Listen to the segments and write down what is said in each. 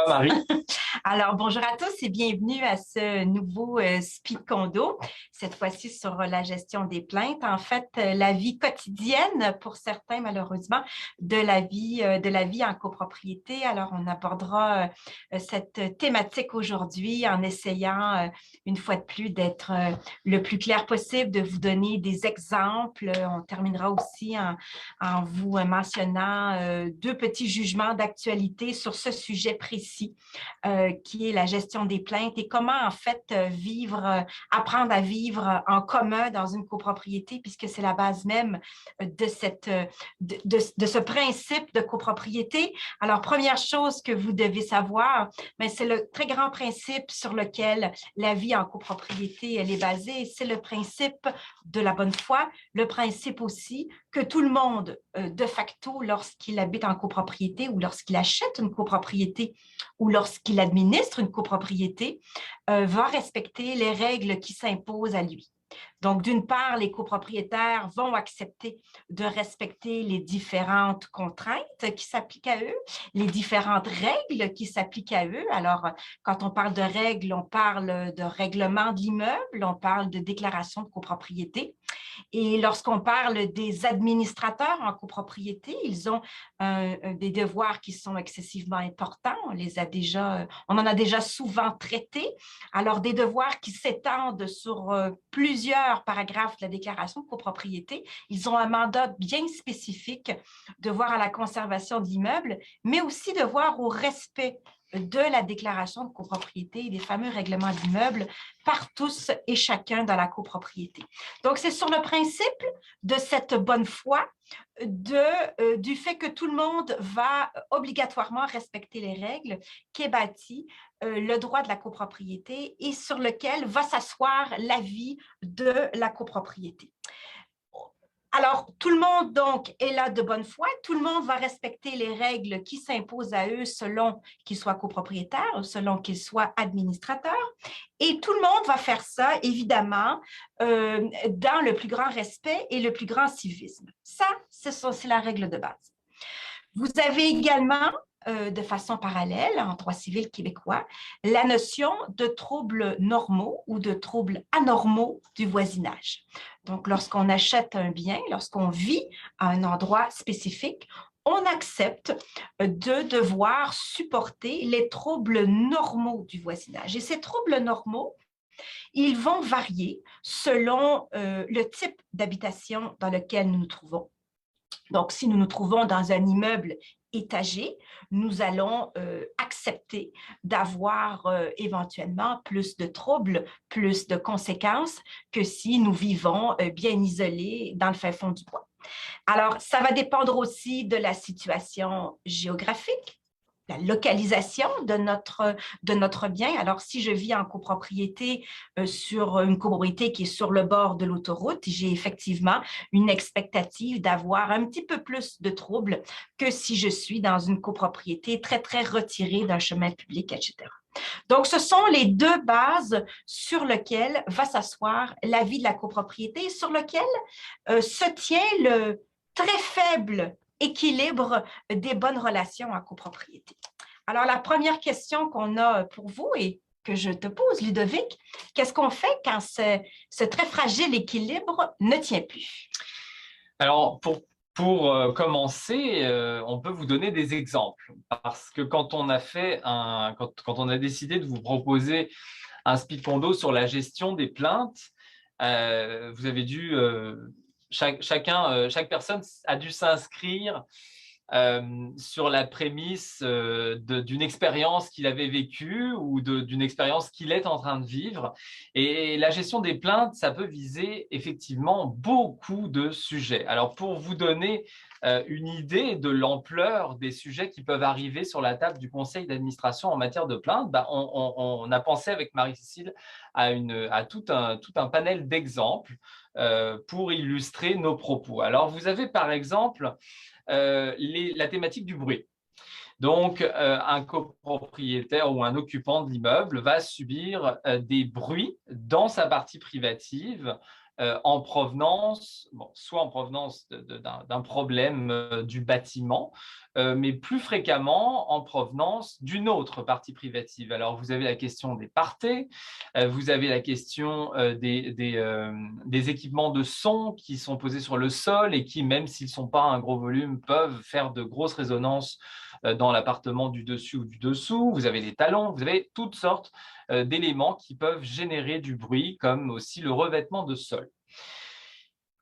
toi, Marie? Alors, bonjour à tous et bienvenue à ce nouveau Speed Condo, cette fois-ci sur la gestion des plaintes. En fait, la vie quotidienne, pour certains malheureusement, de la vie en copropriété. Alors, on abordera cette thématique aujourd'hui en essayant, une fois de plus, d'être le plus clair possible, de vous donner des exemples. On terminera aussi en vous mentionnant deux petits jugements d'actualité sur ce sujet précis. Qui est la gestion des plaintes et comment en fait apprendre à vivre en commun dans une copropriété, puisque c'est la base même de ce principe de copropriété. Alors, première chose que vous devez savoir, c'est le très grand principe sur lequel la vie en copropriété elle est basée. C'est le principe de la bonne foi, le principe aussi que tout le monde, de facto, lorsqu'il habite en copropriété ou lorsqu'il achète une copropriété ou lorsqu'il administre une copropriété, va respecter les règles qui s'imposent à lui. Donc, d'une part, les copropriétaires vont accepter de respecter les différentes contraintes qui s'appliquent à eux, les différentes règles qui s'appliquent à eux. Alors, quand on parle de règles, on parle de règlement de l'immeuble, on parle de déclaration de copropriété. Et lorsqu'on parle des administrateurs en copropriété, ils ont des devoirs qui sont excessivement importants. On en a déjà souvent traité. Alors, des devoirs qui s'étendent sur plusieurs paragraphes de la déclaration de copropriété. Ils ont un mandat bien spécifique, devoir à la conservation de l'immeuble, mais aussi devoir au respect de la déclaration de copropriété et des fameux règlements d'immeuble par tous et chacun dans la copropriété. Donc, c'est sur le principe de cette bonne foi, du fait que tout le monde va obligatoirement respecter les règles qu'est bâti le droit de la copropriété et sur lequel va s'asseoir la vie de la copropriété. Alors, tout le monde, donc, est là de bonne foi. Tout le monde va respecter les règles qui s'imposent à eux selon qu'ils soient copropriétaires, selon qu'ils soient administrateurs. Et tout le monde va faire ça, évidemment, dans le plus grand respect et le plus grand civisme. Ça, c'est la règle de base. Vous avez également, de façon parallèle, en droit civil québécois, la notion de troubles normaux ou de troubles anormaux du voisinage. Donc, lorsqu'on achète un bien, lorsqu'on vit à un endroit spécifique, on accepte de devoir supporter les troubles normaux du voisinage. Et ces troubles normaux, ils vont varier selon le type d'habitation dans lequel nous nous trouvons. Donc, si nous nous trouvons dans un immeuble étagé, nous allons accepter d'avoir éventuellement plus de troubles, plus de conséquences que si nous vivons bien isolés dans le fin fond du bois. Alors, ça va dépendre aussi de la situation géographique, la localisation de notre bien. Alors, si je vis en copropriété sur une copropriété qui est sur le bord de l'autoroute, j'ai effectivement une expectative d'avoir un petit peu plus de troubles que si je suis dans une copropriété très, très retirée d'un chemin public, etc. Donc, ce sont les deux bases sur lesquelles va s'asseoir la vie de la copropriété, sur lesquelles se tient le très faible équilibre des bonnes relations en copropriété. Alors, la première question qu'on a pour vous et que je te pose, Ludovic, qu'est-ce qu'on fait quand ce très fragile équilibre ne tient plus? Alors, pour commencer, on peut vous donner des exemples. Parce que quand on a décidé de vous proposer un speed condo sur la gestion des plaintes, vous avez dû, chaque personne a dû s'inscrire sur la prémisse d'une expérience qu'il avait vécue ou d'une expérience qu'il est en train de vivre. Et la gestion des plaintes, ça peut viser effectivement beaucoup de sujets. Alors, pour vous donner une idée de l'ampleur des sujets qui peuvent arriver sur la table du conseil d'administration en matière de plaintes, on a pensé avec Marie-Cécile à tout un panel d'exemples pour illustrer nos propos. Alors, vous avez par exemple la thématique du bruit. Donc, un copropriétaire ou un occupant de l'immeuble va subir des bruits dans sa partie privative en provenance, soit en provenance d'un problème du bâtiment, mais plus fréquemment en provenance d'une autre partie privative. Alors, vous avez la question des parties, vous avez la question des équipements de son qui sont posés sur le sol et qui, même s'ils ne sont pas un gros volume, peuvent faire de grosses résonances dans l'appartement du dessus ou du dessous. Vous avez les talons, vous avez toutes sortes d'éléments qui peuvent générer du bruit, comme aussi le revêtement de sol.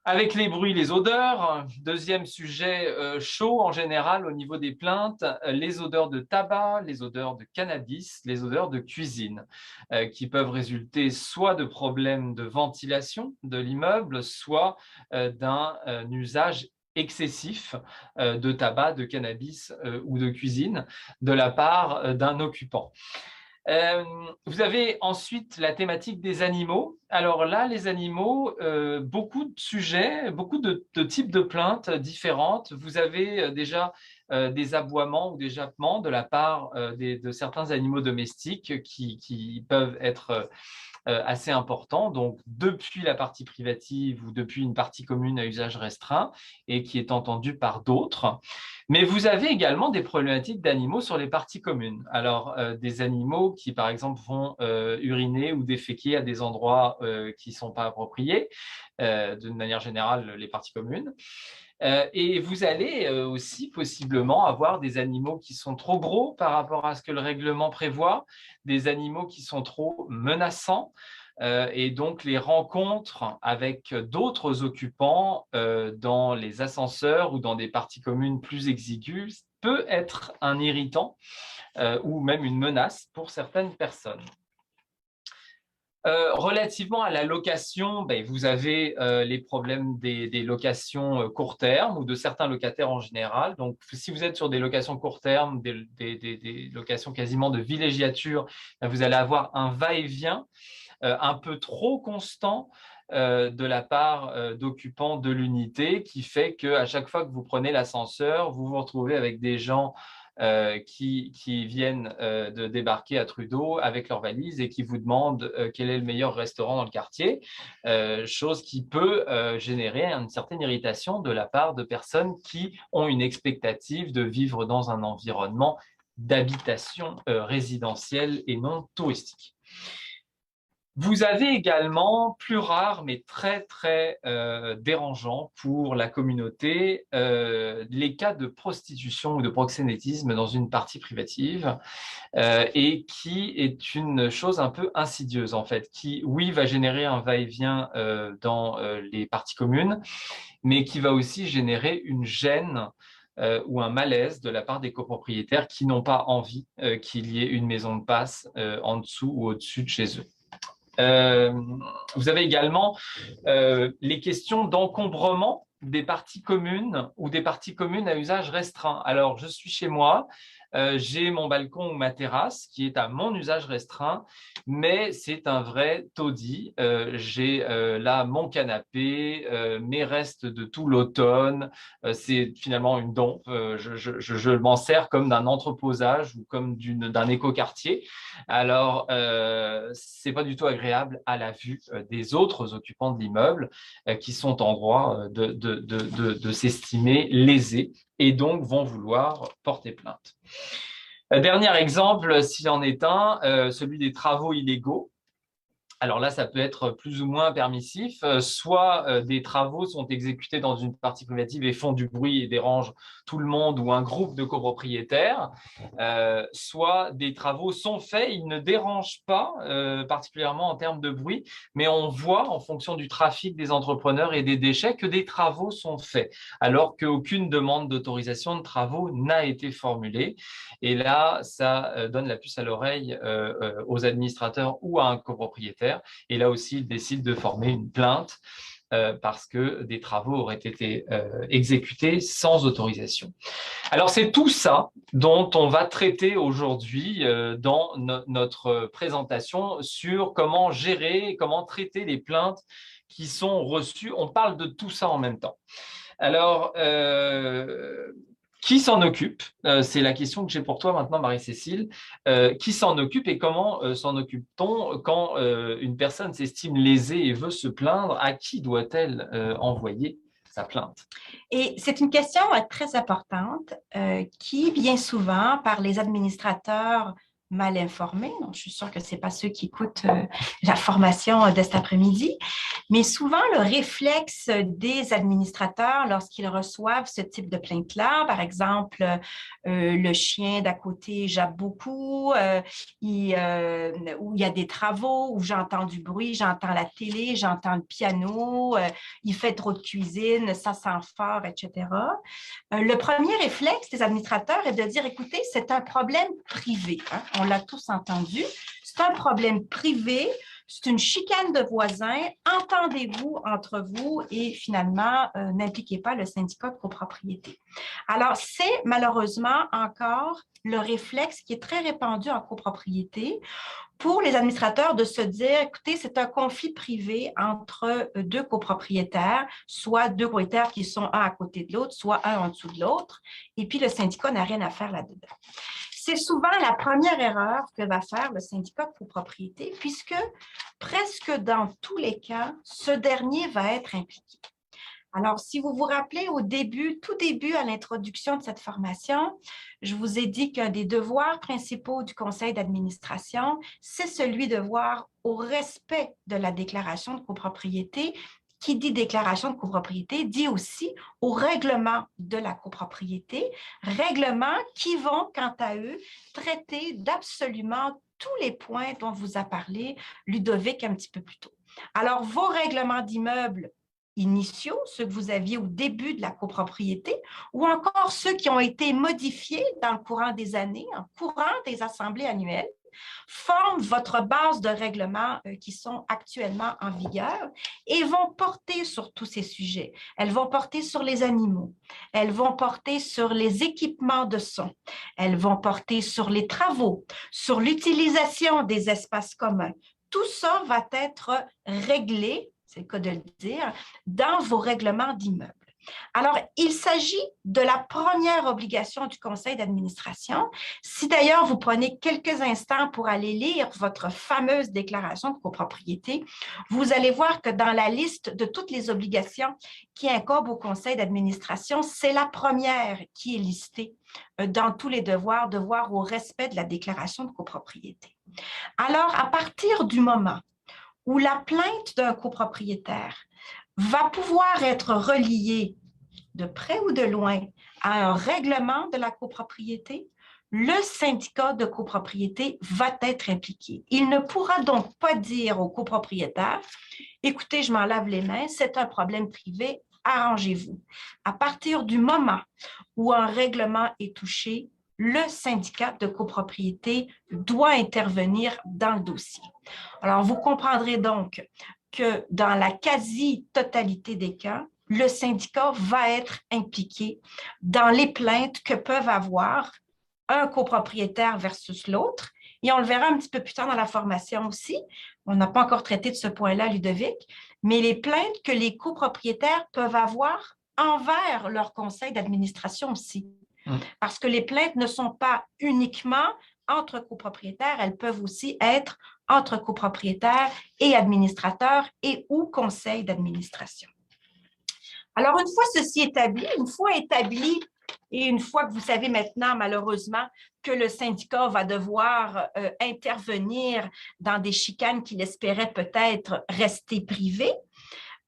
Avec les bruits, les odeurs, deuxième sujet chaud en général au niveau des plaintes, les odeurs de tabac, les odeurs de cannabis, les odeurs de cuisine, qui peuvent résulter soit de problèmes de ventilation de l'immeuble, soit d'un usage excessif de tabac, de cannabis ou de cuisine de la part d'un occupant. Vous avez ensuite la thématique des animaux. Alors là, les animaux, beaucoup de sujets, beaucoup de types de plaintes différentes. Vous avez déjà des aboiements ou des jappements de la part de certains animaux domestiques qui peuvent être assez importants, donc depuis la partie privative ou depuis une partie commune à usage restreint et qui est entendue par d'autres. Mais vous avez également des problématiques d'animaux sur les parties communes. Alors, des animaux qui, par exemple, vont uriner ou déféquer à des endroits qui ne sont pas appropriés, d'une manière générale, les parties communes. Et vous allez aussi possiblement avoir des animaux qui sont trop gros par rapport à ce que le règlement prévoit, des animaux qui sont trop menaçants, et donc les rencontres avec d'autres occupants dans les ascenseurs ou dans des parties communes plus exiguës peut être un irritant ou même une menace pour certaines personnes. Relativement à la location, vous avez les problèmes des locations court terme ou de certains locataires en général. Donc, si vous êtes sur des locations court terme, des locations quasiment de villégiature, vous allez avoir un va-et-vient un peu trop constant de la part d'occupants de l'unité qui fait qu'à chaque fois que vous prenez l'ascenseur, vous vous retrouvez avec des gens qui viennent de débarquer à Trudeau avec leurs valises et qui vous demandent quel est le meilleur restaurant dans le quartier, chose qui peut générer une certaine irritation de la part de personnes qui ont une expectative de vivre dans un environnement d'habitation résidentielle et non touristique. Vous avez également, plus rare mais très dérangeant pour la communauté, les cas de prostitution ou de proxénétisme dans une partie privative et qui est une chose un peu insidieuse en fait, qui oui va générer un va-et-vient dans les parties communes, mais qui va aussi générer une gêne ou un malaise de la part des copropriétaires qui n'ont pas envie qu'il y ait une maison de passe en dessous ou au-dessus de chez eux. Vous avez également les questions d'encombrement des parties communes ou des parties communes à usage restreint. Alors, je suis chez moi, j'ai mon balcon ou ma terrasse qui est à mon usage restreint, mais c'est un vrai taudis. J'ai là mon canapé, mes restes de tout l'automne. C'est finalement une dompe. Je m'en sers comme d'un entreposage ou comme d'un écoquartier. Alors, c'est pas du tout agréable à la vue des autres occupants de l'immeuble qui sont en droit de s'estimer lésés et donc vont vouloir porter plainte. Dernier exemple, s'il en est un, celui des travaux illégaux. Alors là, ça peut être plus ou moins permissif. Soit des travaux sont exécutés dans une partie privative et font du bruit et dérangent tout le monde ou un groupe de copropriétaires. Soit des travaux sont faits, ils ne dérangent pas particulièrement en termes de bruit, mais on voit en fonction du trafic des entrepreneurs et des déchets que des travaux sont faits, alors qu'aucune demande d'autorisation de travaux n'a été formulée. Et là, ça donne la puce à l'oreille aux administrateurs ou à un copropriétaire. Et là aussi, ils décident de former une plainte parce que des travaux auraient été exécutés sans autorisation. Alors, c'est tout ça dont on va traiter aujourd'hui dans notre présentation sur comment gérer, comment traiter les plaintes qui sont reçues. On parle de tout ça en même temps. Alors, Qui s'en occupe? C'est la question que j'ai pour toi maintenant, Marie-Cécile. Qui s'en occupe et comment s'en occupe-t-on quand une personne s'estime lésée et veut se plaindre? À qui doit-elle envoyer sa plainte? Et c'est une question très importante qui, bien souvent, par les administrateurs mal informés, donc je suis sûre que ce n'est pas ceux qui écoutent la formation de cet après-midi, mais souvent le réflexe des administrateurs lorsqu'ils reçoivent ce type de plainte-là, par exemple, le chien d'à côté jappe beaucoup, où il y a des travaux, où j'entends du bruit, j'entends la télé, j'entends le piano, il fait trop de cuisine, ça sent fort, etc. Le premier réflexe des administrateurs est de dire, écoutez, c'est un problème privé. Hein? On l'a tous entendu. C'est un problème privé. C'est une chicane de voisins. Entendez-vous entre vous et finalement, n'impliquez pas le syndicat de copropriété. Alors, c'est malheureusement encore le réflexe qui est très répandu en copropriété pour les administrateurs de se dire, écoutez, c'est un conflit privé entre deux copropriétaires, soit deux copropriétaires qui sont un à côté de l'autre, soit un en dessous de l'autre, et puis le syndicat n'a rien à faire là-dedans. C'est souvent la première erreur que va faire le syndicat de copropriété, puisque presque dans tous les cas, ce dernier va être impliqué. Alors, si vous vous rappelez au début, tout début à l'introduction de cette formation, je vous ai dit qu'un des devoirs principaux du conseil d'administration, c'est celui de voir au respect de la déclaration de copropriété. Qui dit déclaration de copropriété dit aussi au règlement de la copropriété, règlements qui vont, quant à eux, traiter d'absolument tous les points dont vous a parlé Ludovic un petit peu plus tôt. Alors, vos règlements d'immeubles initiaux, ceux que vous aviez au début de la copropriété, ou encore ceux qui ont été modifiés dans le courant des années, en courant des assemblées annuelles, forment votre base de règlements qui sont actuellement en vigueur et vont porter sur tous ces sujets. Elles vont porter sur les animaux, elles vont porter sur les équipements de son, elles vont porter sur les travaux, sur l'utilisation des espaces communs. Tout ça va être réglé, c'est le cas de le dire, dans vos règlements d'immeuble. Alors, il s'agit de la première obligation du conseil d'administration. Si d'ailleurs vous prenez quelques instants pour aller lire votre fameuse déclaration de copropriété, vous allez voir que dans la liste de toutes les obligations qui incombent au conseil d'administration, c'est la première qui est listée dans tous les devoirs, devoir au respect de la déclaration de copropriété. Alors, à partir du moment où la plainte d'un copropriétaire va pouvoir être reliée de près ou de loin à un règlement de la copropriété, le syndicat de copropriété va être impliqué. Il ne pourra donc pas dire au copropriétaire, écoutez, je m'en lave les mains, c'est un problème privé, arrangez-vous. À partir du moment où un règlement est touché, le syndicat de copropriété doit intervenir dans le dossier. Alors, vous comprendrez donc que dans la quasi-totalité des cas, le syndicat va être impliqué dans les plaintes que peuvent avoir un copropriétaire versus l'autre. Et on le verra un petit peu plus tard dans la formation aussi. On n'a pas encore traité de ce point-là, Ludovic, mais les plaintes que les copropriétaires peuvent avoir envers leur conseil d'administration aussi. Parce que les plaintes ne sont pas uniquement entre copropriétaires, elles peuvent aussi être entre copropriétaires et administrateurs et ou conseil d'administration. Alors, une fois ceci établi, et une fois que vous savez maintenant, malheureusement, que le syndicat va devoir intervenir dans des chicanes qu'il espérait peut-être rester privées,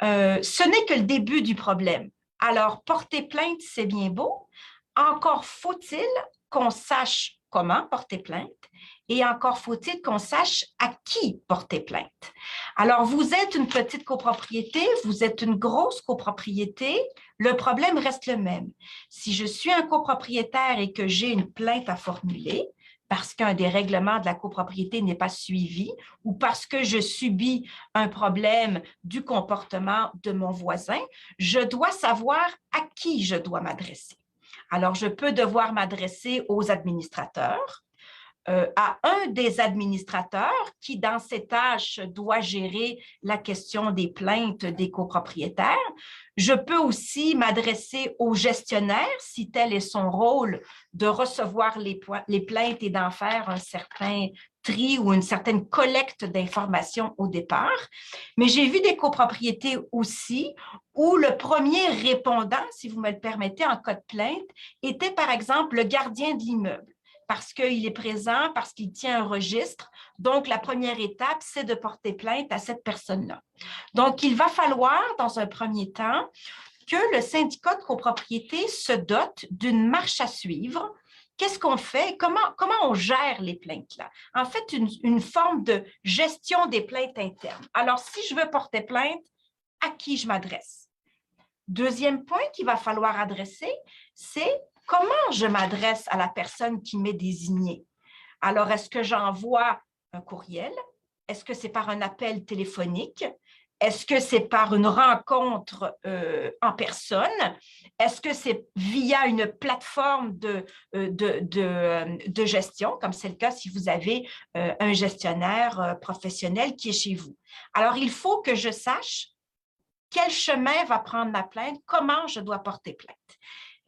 ce n'est que le début du problème. Alors, porter plainte, c'est bien beau. Encore faut-il qu'on sache comment porter plainte et encore faut-il qu'on sache à qui porter plainte. Alors, vous êtes une petite copropriété, vous êtes une grosse copropriété, le problème reste le même. Si je suis un copropriétaire et que j'ai une plainte à formuler, parce qu'un des règlements de la copropriété n'est pas suivi ou parce que je subis un problème du comportement de mon voisin, je dois savoir à qui je dois m'adresser. Alors, je peux devoir m'adresser aux administrateurs, à un des administrateurs qui, dans ses tâches, doit gérer la question des plaintes des copropriétaires. Je peux aussi m'adresser au gestionnaire, si tel est son rôle, de recevoir les plaintes et d'en faire un certain tri ou une certaine collecte d'informations au départ. Mais j'ai vu des copropriétés aussi où le premier répondant, si vous me le permettez, en cas de plainte, était par exemple le gardien de l'immeuble parce qu'il est présent, parce qu'il tient un registre. Donc, la première étape, c'est de porter plainte à cette personne-là. Donc, il va falloir, dans un premier temps, que le syndicat de copropriété se dote d'une marche à suivre. Qu'est-ce qu'on fait? Comment on gère les plaintes-là? En fait, une forme de gestion des plaintes internes. Alors, si je veux porter plainte, à qui je m'adresse? Deuxième point qu'il va falloir adresser, c'est comment je m'adresse à la personne qui m'est désignée. Alors, est-ce que j'envoie un courriel? Est-ce que c'est par un appel téléphonique? Est-ce que c'est par une rencontre en personne? Est-ce que c'est via une plateforme de gestion, comme c'est le cas si vous avez un gestionnaire professionnel qui est chez vous? Alors, il faut que je sache quel chemin va prendre la plainte, comment je dois porter plainte.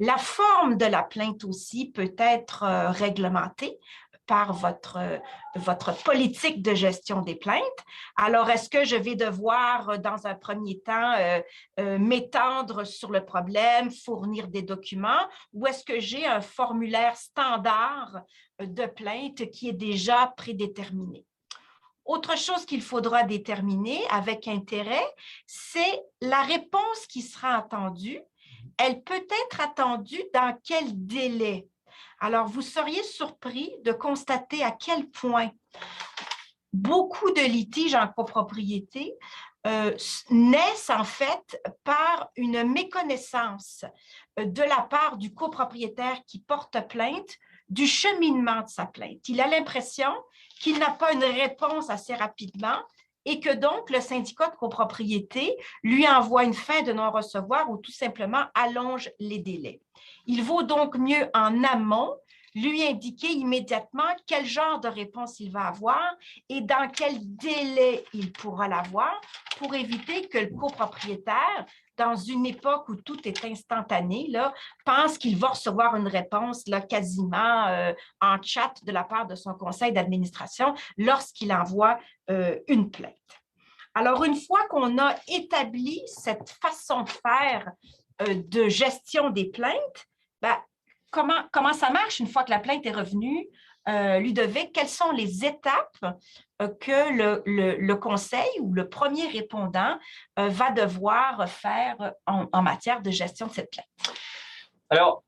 La forme de la plainte aussi peut être réglementée par votre politique de gestion des plaintes. Alors, est-ce que je vais devoir, dans un premier temps, m'étendre sur le problème, fournir des documents, ou est-ce que j'ai un formulaire standard de plainte qui est déjà prédéterminé? Autre chose qu'il faudra déterminer avec intérêt, c'est la réponse qui sera attendue. Elle peut être attendue dans quel délai? Alors, vous seriez surpris de constater à quel point beaucoup de litiges en copropriété naissent en fait par une méconnaissance de la part du copropriétaire qui porte plainte du cheminement de sa plainte. Il a l'impression qu'il n'a pas une réponse assez rapidement et que donc le syndicat de copropriété lui envoie une fin de non-recevoir ou tout simplement allonge les délais. Il vaut donc mieux en amont lui indiquer immédiatement quel genre de réponse il va avoir et dans quel délai il pourra l'avoir pour éviter que le copropriétaire, dans une époque où tout est instantané, là, pense qu'il va recevoir une réponse là, quasiment en chat de la part de son conseil d'administration lorsqu'il envoie une plainte. Alors, une fois qu'on a établi cette façon de faire de gestion des plaintes, ben, comment ça marche une fois que la plainte est revenue? Ludovic, quelles sont les étapes que le conseil ou le premier répondant va devoir faire en matière de gestion de cette plainte? Alors,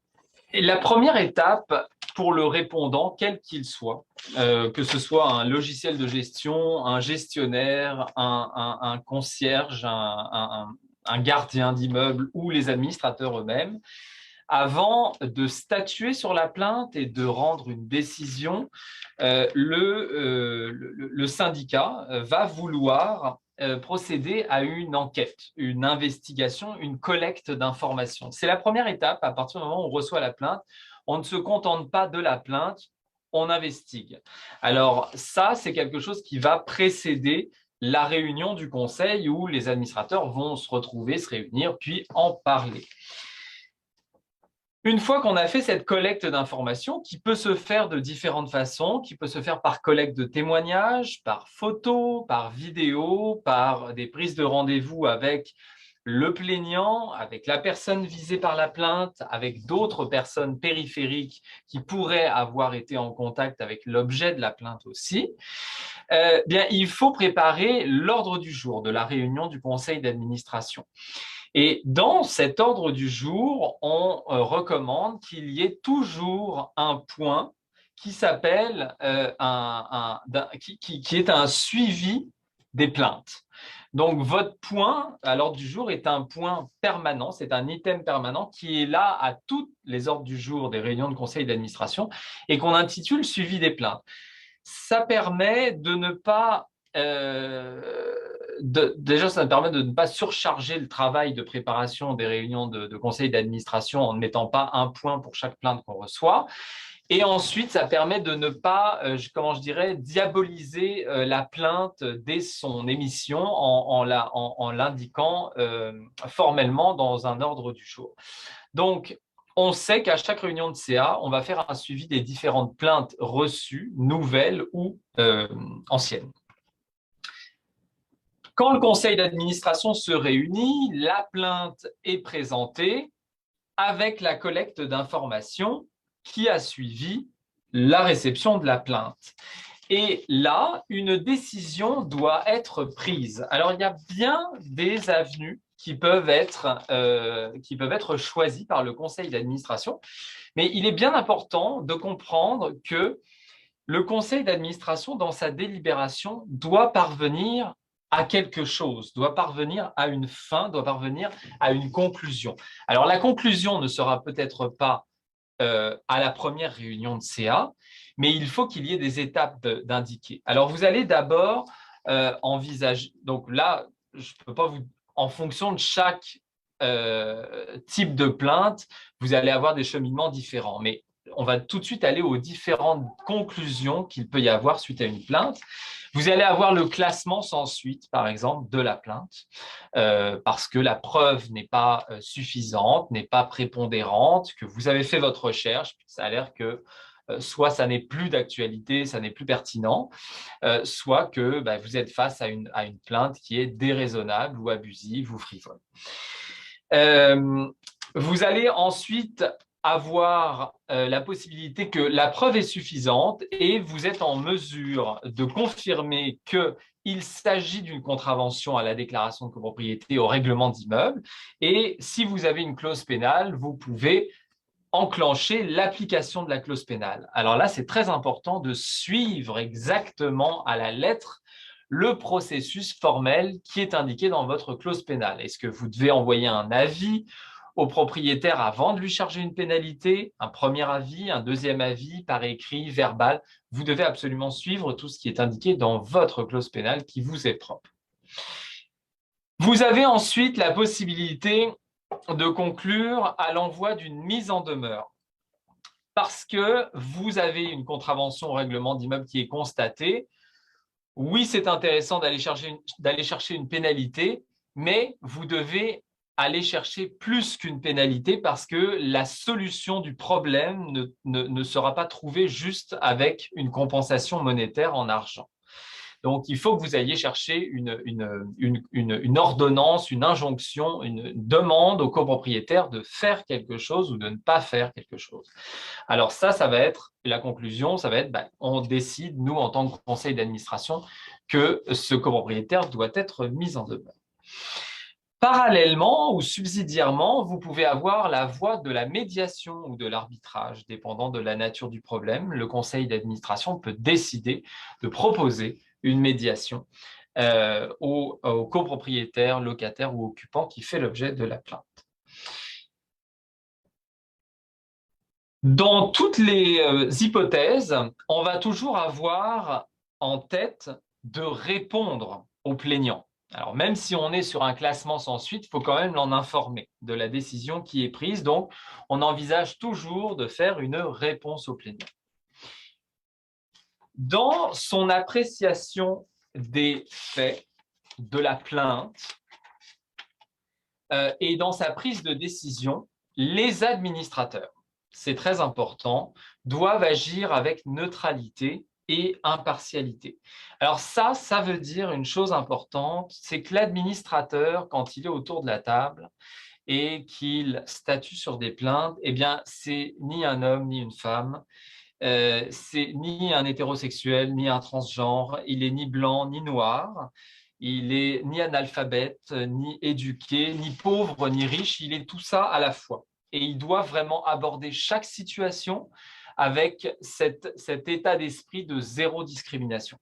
la première étape pour le répondant, quel qu'il soit, que ce soit un logiciel de gestion, un gestionnaire, un concierge, un gardien d'immeuble ou les administrateurs eux-mêmes, avant de statuer sur la plainte et de rendre une décision, le syndicat va vouloir procéder à une enquête, une investigation, une collecte d'informations. C'est la première étape. À partir du moment où on reçoit la plainte, on ne se contente pas de la plainte, on investigue. Alors ça, c'est quelque chose qui va précéder la réunion du conseil où les administrateurs vont se retrouver, se réunir, puis en parler. Une fois qu'on a fait cette collecte d'informations, qui peut se faire de différentes façons, qui peut se faire par collecte de témoignages, par photo, par vidéo, par des prises de rendez-vous avec le plaignant, avec la personne visée par la plainte, avec d'autres personnes périphériques qui pourraient avoir été en contact avec l'objet de la plainte aussi, bien, il faut préparer l'ordre du jour de la réunion du conseil d'administration. Et dans cet ordre du jour, on recommande qu'il y ait toujours un point qui s'appelle qui est un suivi des plaintes. Donc, votre point à l'ordre du jour est un point permanent, c'est un item permanent qui est là à tous les ordres du jour des réunions de conseil d'administration et qu'on intitule suivi des plaintes. Ça permet de ne pas déjà, ça permet de ne pas surcharger le travail de préparation des réunions de conseil d'administration en ne mettant pas un point pour chaque plainte qu'on reçoit. Et ensuite, ça permet de ne pas, comment je dirais, diaboliser la plainte dès son émission en l'indiquant formellement dans un ordre du jour. Donc, on sait qu'à chaque réunion de CA, on va faire un suivi des différentes plaintes reçues, nouvelles ou anciennes. Quand le conseil d'administration se réunit, la plainte est présentée avec la collecte d'informations qui a suivi la réception de la plainte. Et là, une décision doit être prise. Alors, il y a bien des avenues qui peuvent être choisies par le conseil d'administration, mais il est bien important de comprendre que le conseil d'administration, dans sa délibération, doit parvenir à quelque chose, doit parvenir à une fin, doit parvenir à une conclusion. Alors, la conclusion ne sera peut-être pas à la première réunion de CA, mais il faut qu'il y ait des étapes d'indiquer. Alors, vous allez d'abord envisager, donc là, je ne peux pas vous, en fonction de chaque type de plainte, vous allez avoir des cheminements différents, mais on va tout de suite aller aux différentes conclusions qu'il peut y avoir suite à une plainte. Vous allez avoir le classement sans suite, par exemple, de la plainte, parce que la preuve n'est pas suffisante, n'est pas prépondérante, que vous avez fait votre recherche, puis ça a l'air que soit ça n'est plus d'actualité, ça n'est plus pertinent, soit que vous êtes face à une plainte qui est déraisonnable ou abusive ou frivole. Vous allez ensuite avoir la possibilité que la preuve est suffisante et vous êtes en mesure de confirmer qu'il s'agit d'une contravention à la déclaration de copropriété au règlement d'immeuble. Et si vous avez une clause pénale, vous pouvez enclencher l'application de la clause pénale. Alors là, c'est très important de suivre exactement à la lettre le processus formel qui est indiqué dans votre clause pénale. Est-ce que vous devez envoyer un avis au propriétaire avant de lui charger une pénalité, un premier avis, un deuxième avis par écrit, verbal? Vous devez absolument suivre tout ce qui est indiqué dans votre clause pénale qui vous est propre. Vous avez ensuite la possibilité de conclure à l'envoi d'une mise en demeure. Parce que vous avez une contravention au règlement d'immeuble qui est constatée, oui, c'est intéressant d'aller chercher une pénalité, mais vous devez aller chercher plus qu'une pénalité parce que la solution du problème ne sera pas trouvée juste avec une compensation monétaire en argent. Donc, il faut que vous alliez chercher une ordonnance, une injonction, une demande au copropriétaire de faire quelque chose ou de ne pas faire quelque chose. Alors ça va être la conclusion, ça va être, on décide, nous, en tant que conseil d'administration, que ce copropriétaire doit être mis en demeure. Parallèlement ou subsidiairement, vous pouvez avoir la voie de la médiation ou de l'arbitrage, dépendant de la nature du problème. Le conseil d'administration peut décider de proposer une médiation au copropriétaire, locataire ou occupant qui fait l'objet de la plainte. Dans toutes les hypothèses, on va toujours avoir en tête de répondre aux plaignants. Alors, même si on est sur un classement sans suite, il faut quand même l'en informer de la décision qui est prise. Donc, on envisage toujours de faire une réponse aux plaignants. Dans son appréciation des faits de la plainte et dans sa prise de décision, les administrateurs, c'est très important, doivent agir avec neutralité et impartialité. Alors ça veut dire une chose importante, c'est que l'administrateur, quand il est autour de la table et qu'il statue sur des plaintes, eh bien, c'est ni un homme ni une femme, c'est ni un hétérosexuel ni un transgenre, il est ni blanc ni noir, il est ni analphabète, ni éduqué, ni pauvre, ni riche, il est tout ça à la fois. Et il doit vraiment aborder chaque situation avec cet état d'esprit de zéro discrimination.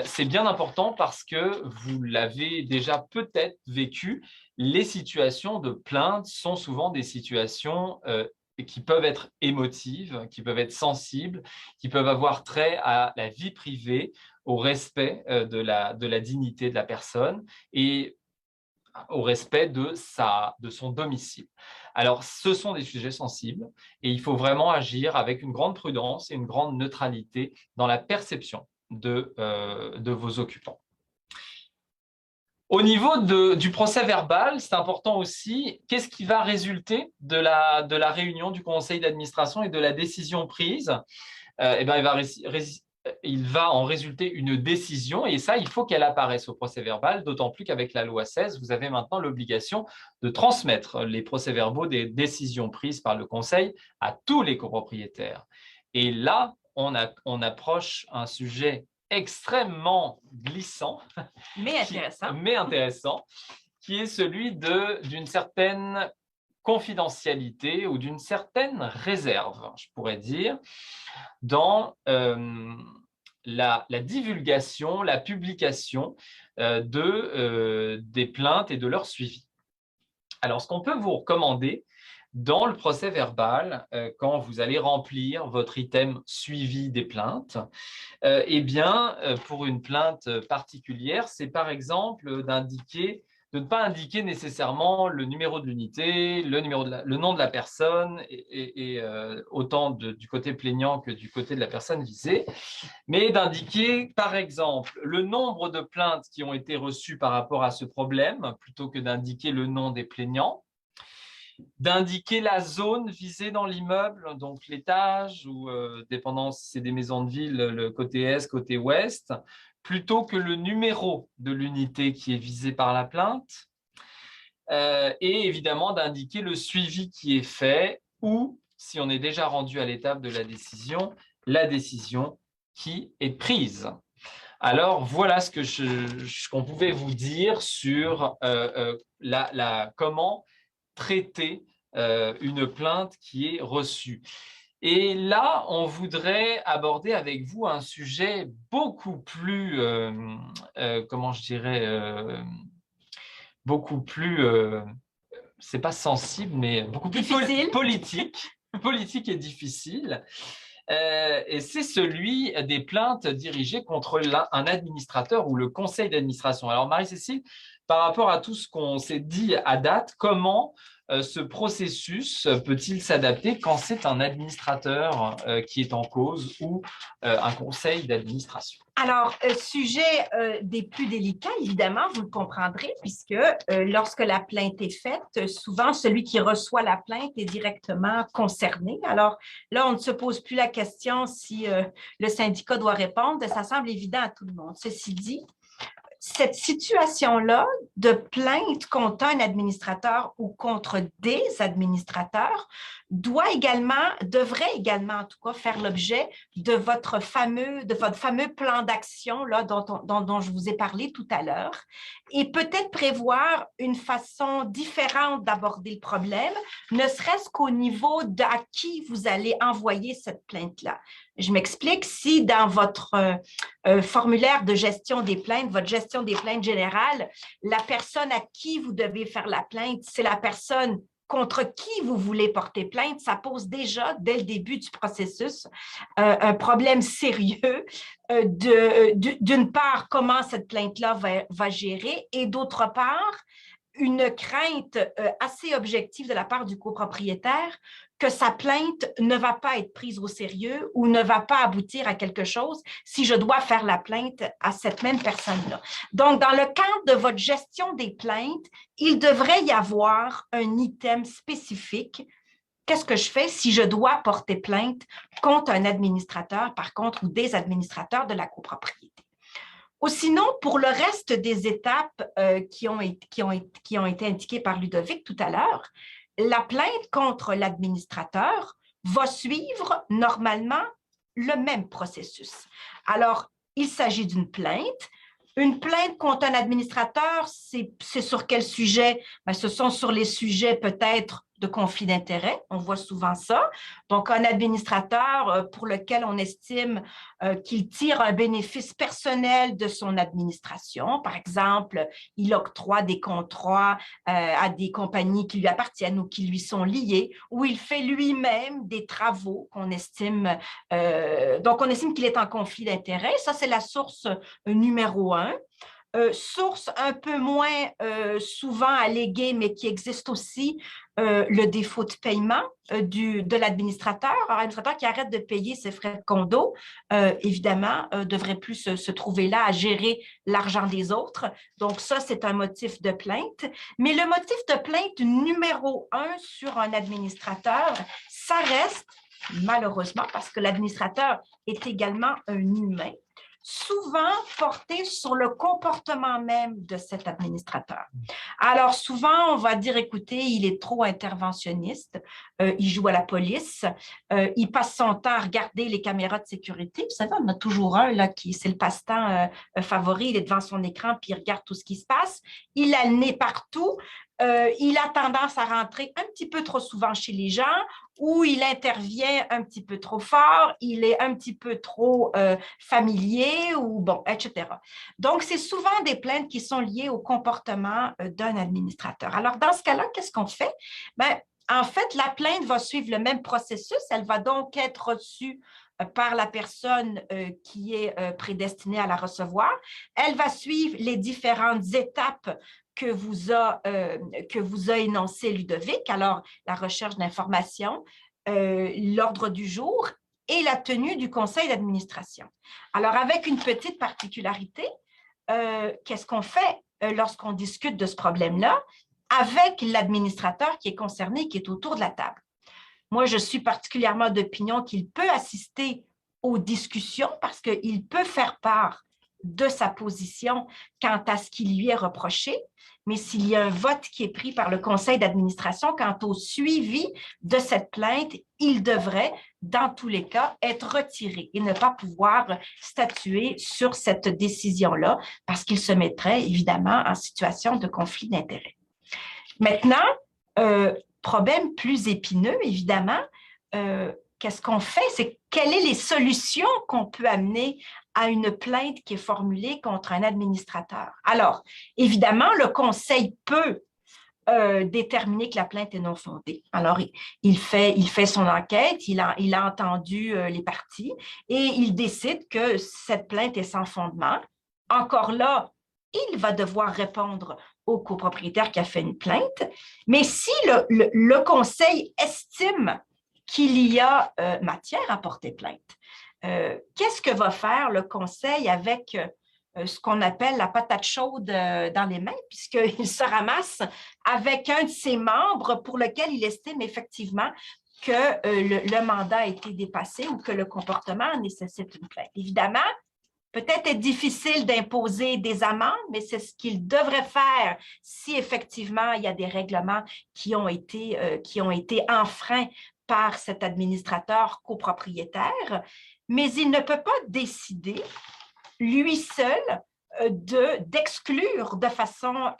C'est bien important parce que vous l'avez déjà peut-être vécu, les situations de plainte sont souvent des situations qui peuvent être émotives, qui peuvent être sensibles, qui peuvent avoir trait à la vie privée, au respect de la dignité de la personne et au respect de son domicile. Alors, ce sont des sujets sensibles et il faut vraiment agir avec une grande prudence et une grande neutralité dans la perception de vos occupants. Au niveau du procès verbal, c'est important aussi, qu'est-ce qui va résulter de la réunion du conseil d'administration et de la décision prise? Eh bien, il va en résulter une décision et ça, il faut qu'elle apparaisse au procès verbal, d'autant plus qu'avec la loi 16, vous avez maintenant l'obligation de transmettre les procès-verbaux des décisions prises par le conseil à tous les copropriétaires. Et là, on approche un sujet extrêmement glissant, mais intéressant, qui est celui d'une certaine confidentialité ou d'une certaine réserve, je pourrais dire, dans la divulgation, la publication des plaintes et de leur suivi. Alors, ce qu'on peut vous recommander dans le procès verbal, quand vous allez remplir votre item suivi des plaintes, eh bien, pour une plainte particulière, c'est par exemple de ne pas indiquer nécessairement le numéro de l'unité, le nom de la personne, autant du côté plaignant que du côté de la personne visée, mais d'indiquer, par exemple, le nombre de plaintes qui ont été reçues par rapport à ce problème, plutôt que d'indiquer le nom des plaignants, d'indiquer la zone visée dans l'immeuble, donc l'étage ou, dépendant si c'est des maisons de ville, le côté est, côté ouest, plutôt que le numéro de l'unité qui est visée par la plainte, et évidemment d'indiquer le suivi qui est fait ou, si on est déjà rendu à l'étape de la décision qui est prise. Alors, voilà ce qu'on pouvait vous dire sur comment traiter une plainte qui est reçue. Et là, on voudrait aborder avec vous un sujet beaucoup plus, comment je dirais, beaucoup plus, c'est pas sensible, mais beaucoup plus politique et difficile. Et c'est celui des plaintes dirigées contre un administrateur ou le conseil d'administration. Alors, Marie-Cécile, par rapport à tout ce qu'on s'est dit à date, comment ce processus peut-il s'adapter quand c'est un administrateur qui est en cause ou un conseil d'administration? Alors, sujet des plus délicats, évidemment, vous le comprendrez, puisque lorsque la plainte est faite, souvent celui qui reçoit la plainte est directement concerné. Alors là, on ne se pose plus la question si le syndicat doit répondre. Ça semble évident à tout le monde. Ceci dit, cette situation-là de plainte contre un administrateur ou contre des administrateurs devrait également en tout cas faire l'objet de votre fameux plan d'action là, dont je vous ai parlé tout à l'heure et peut-être prévoir une façon différente d'aborder le problème, ne serait-ce qu'au niveau à qui vous allez envoyer cette plainte-là. Je m'explique, si dans votre formulaire de gestion des plaintes, votre gestion des plaintes générale, la personne à qui vous devez faire la plainte, c'est la personne contre qui vous voulez porter plainte, ça pose déjà, dès le début du processus, un problème sérieux d'une part, comment cette plainte-là va gérer et d'autre part, une crainte assez objective de la part du copropriétaire que sa plainte ne va pas être prise au sérieux ou ne va pas aboutir à quelque chose si je dois faire la plainte à cette même personne-là. Donc, dans le cadre de votre gestion des plaintes, il devrait y avoir un item spécifique. Qu'est-ce que je fais si je dois porter plainte contre un administrateur, par contre, ou des administrateurs de la copropriété? Ou sinon, pour le reste des étapes qui ont été indiquées par Ludovic tout à l'heure, la plainte contre l'administrateur va suivre normalement le même processus. Alors, il s'agit d'une plainte. Une plainte contre un administrateur, c'est sur quel sujet? Bien, ce sont sur les sujets peut-être de conflit d'intérêts. On voit souvent ça. Donc, un administrateur pour lequel on estime qu'il tire un bénéfice personnel de son administration. Par exemple, il octroie des contrats à des compagnies qui lui appartiennent ou qui lui sont liées, ou il fait lui-même des travaux qu'on estime, donc on estime qu'il est en conflit d'intérêts. Ça, c'est la source numéro 1. Source un peu moins souvent alléguée, mais qui existe aussi, le défaut de paiement de l'administrateur. Alors, l'administrateur qui arrête de payer ses frais de condo, évidemment, devrait plus se trouver là à gérer l'argent des autres. Donc, ça, c'est un motif de plainte. Mais le motif de plainte numéro 1 sur un administrateur, ça reste, malheureusement, parce que l'administrateur est également un humain, souvent porté sur le comportement même de cet administrateur. Alors, souvent, on va dire, écoutez, il est trop interventionniste, il joue à la police, il passe son temps à regarder les caméras de sécurité. Vous savez, on a toujours un, là, c'est le passe-temps favori, il est devant son écran, puis il regarde tout ce qui se passe. Il a le nez partout. Il a tendance à rentrer un petit peu trop souvent chez les gens, ou il intervient un petit peu trop fort, il est un petit peu trop familier, ou bon, etc. Donc, c'est souvent des plaintes qui sont liées au comportement d'un administrateur. Alors, dans ce cas-là, qu'est-ce qu'on fait? Bien, en fait, la plainte va suivre le même processus. Elle va donc être reçue par la personne qui est prédestinée à la recevoir. Elle va suivre les différentes étapes que vous a énoncé Ludovic. Alors, la recherche d'informations, l'ordre du jour et la tenue du conseil d'administration. Alors, avec une petite particularité, qu'est-ce qu'on fait lorsqu'on discute de ce problème-là avec l'administrateur qui est concerné, qui est autour de la table? Moi, je suis particulièrement d'opinion qu'il peut assister aux discussions parce qu'il peut faire part de sa position quant à ce qui lui est reproché, mais s'il y a un vote qui est pris par le conseil d'administration quant au suivi de cette plainte, il devrait, dans tous les cas, être retiré et ne pas pouvoir statuer sur cette décision-là parce qu'il se mettrait évidemment en situation de conflit d'intérêts. Maintenant, problème plus épineux, évidemment, qu'est-ce qu'on fait? C'est quelles sont les solutions qu'on peut amener à une plainte qui est formulée contre un administrateur? Alors, évidemment, le conseil peut déterminer que la plainte est non fondée. Alors, il fait son enquête, il a entendu les parties et il décide que cette plainte est sans fondement. Encore là, il va devoir répondre au copropriétaire qui a fait une plainte. Mais si le conseil estime qu'il y a matière à porter plainte, qu'est-ce que va faire le conseil avec ce qu'on appelle la patate chaude dans les mains, puisqu'il se ramasse avec un de ses membres pour lequel il estime effectivement que le mandat a été dépassé ou que le comportement nécessite une plainte? Évidemment, peut-être est difficile d'imposer des amendes, mais c'est ce qu'il devrait faire si effectivement il y a des règlements qui ont été enfreints par cet administrateur copropriétaire, mais il ne peut pas décider, lui seul, d'exclure de façon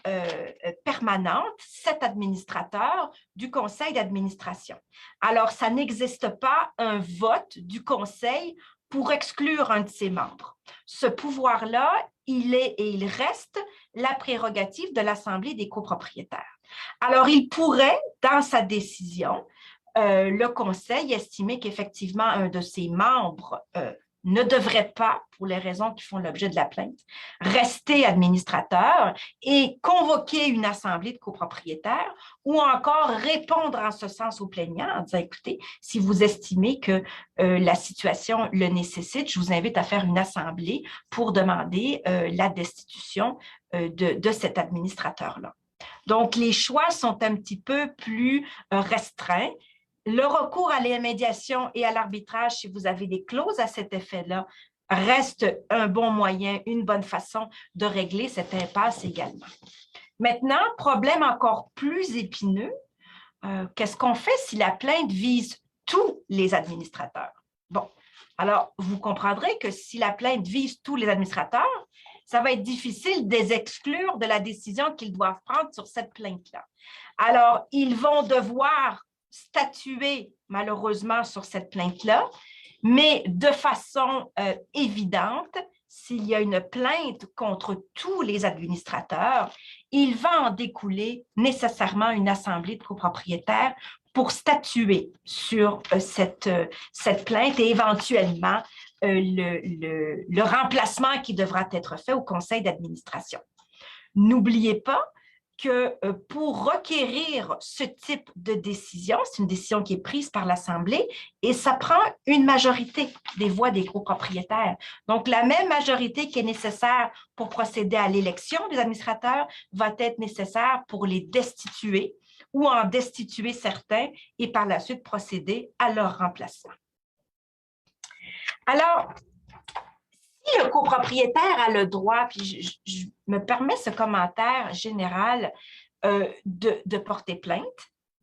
permanente cet administrateur du conseil d'administration. Alors, ça n'existe pas un vote du conseil pour exclure un de ses membres. Ce pouvoir-là, il est et il reste la prérogative de l'Assemblée des copropriétaires. Alors, il pourrait, dans sa décision, le conseil estimer qu'effectivement, un de ses membres ne devrait pas, pour les raisons qui font l'objet de la plainte, rester administrateur et convoquer une assemblée de copropriétaires ou encore répondre en ce sens aux plaignants en disant, écoutez, si vous estimez que la situation le nécessite, je vous invite à faire une assemblée pour demander la destitution de cet administrateur-là. Donc, les choix sont un petit peu plus restreints. Le recours à la médiation et à l'arbitrage, si vous avez des clauses à cet effet-là, reste un bon moyen, une bonne façon de régler cette impasse également. Maintenant, problème encore plus épineux, qu'est-ce qu'on fait si la plainte vise tous les administrateurs? Bon, alors vous comprendrez que si la plainte vise tous les administrateurs, ça va être difficile de les exclure de la décision qu'ils doivent prendre sur cette plainte-là. Alors, ils vont devoir statuer malheureusement sur cette plainte-là, mais de façon évidente, s'il y a une plainte contre tous les administrateurs, il va en découler nécessairement une assemblée de copropriétaires pour statuer sur cette plainte et éventuellement le remplacement qui devra être fait au conseil d'administration. N'oubliez pas que pour requérir ce type de décision, c'est une décision qui est prise par l'Assemblée et ça prend une majorité des voix des copropriétaires. Donc, la même majorité qui est nécessaire pour procéder à l'élection des administrateurs va être nécessaire pour les destituer ou en destituer certains et par la suite procéder à leur remplacement. Alors, si le copropriétaire a le droit, puis je me permets ce commentaire général de porter plainte,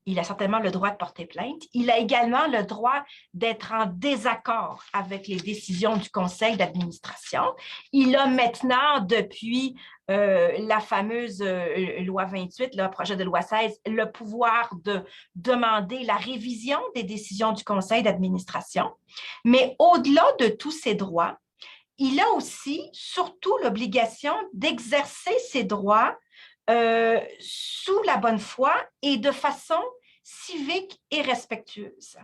il a certainement le droit de porter plainte. Il a également le droit d'être en désaccord avec les décisions du conseil d'administration. Il a maintenant, depuis la fameuse loi 28, le projet de loi 16, le pouvoir de demander la révision des décisions du conseil d'administration. Mais au-delà de tous ces droits, il a aussi surtout l'obligation d'exercer ses droits sous la bonne foi et de façon civique et respectueuse.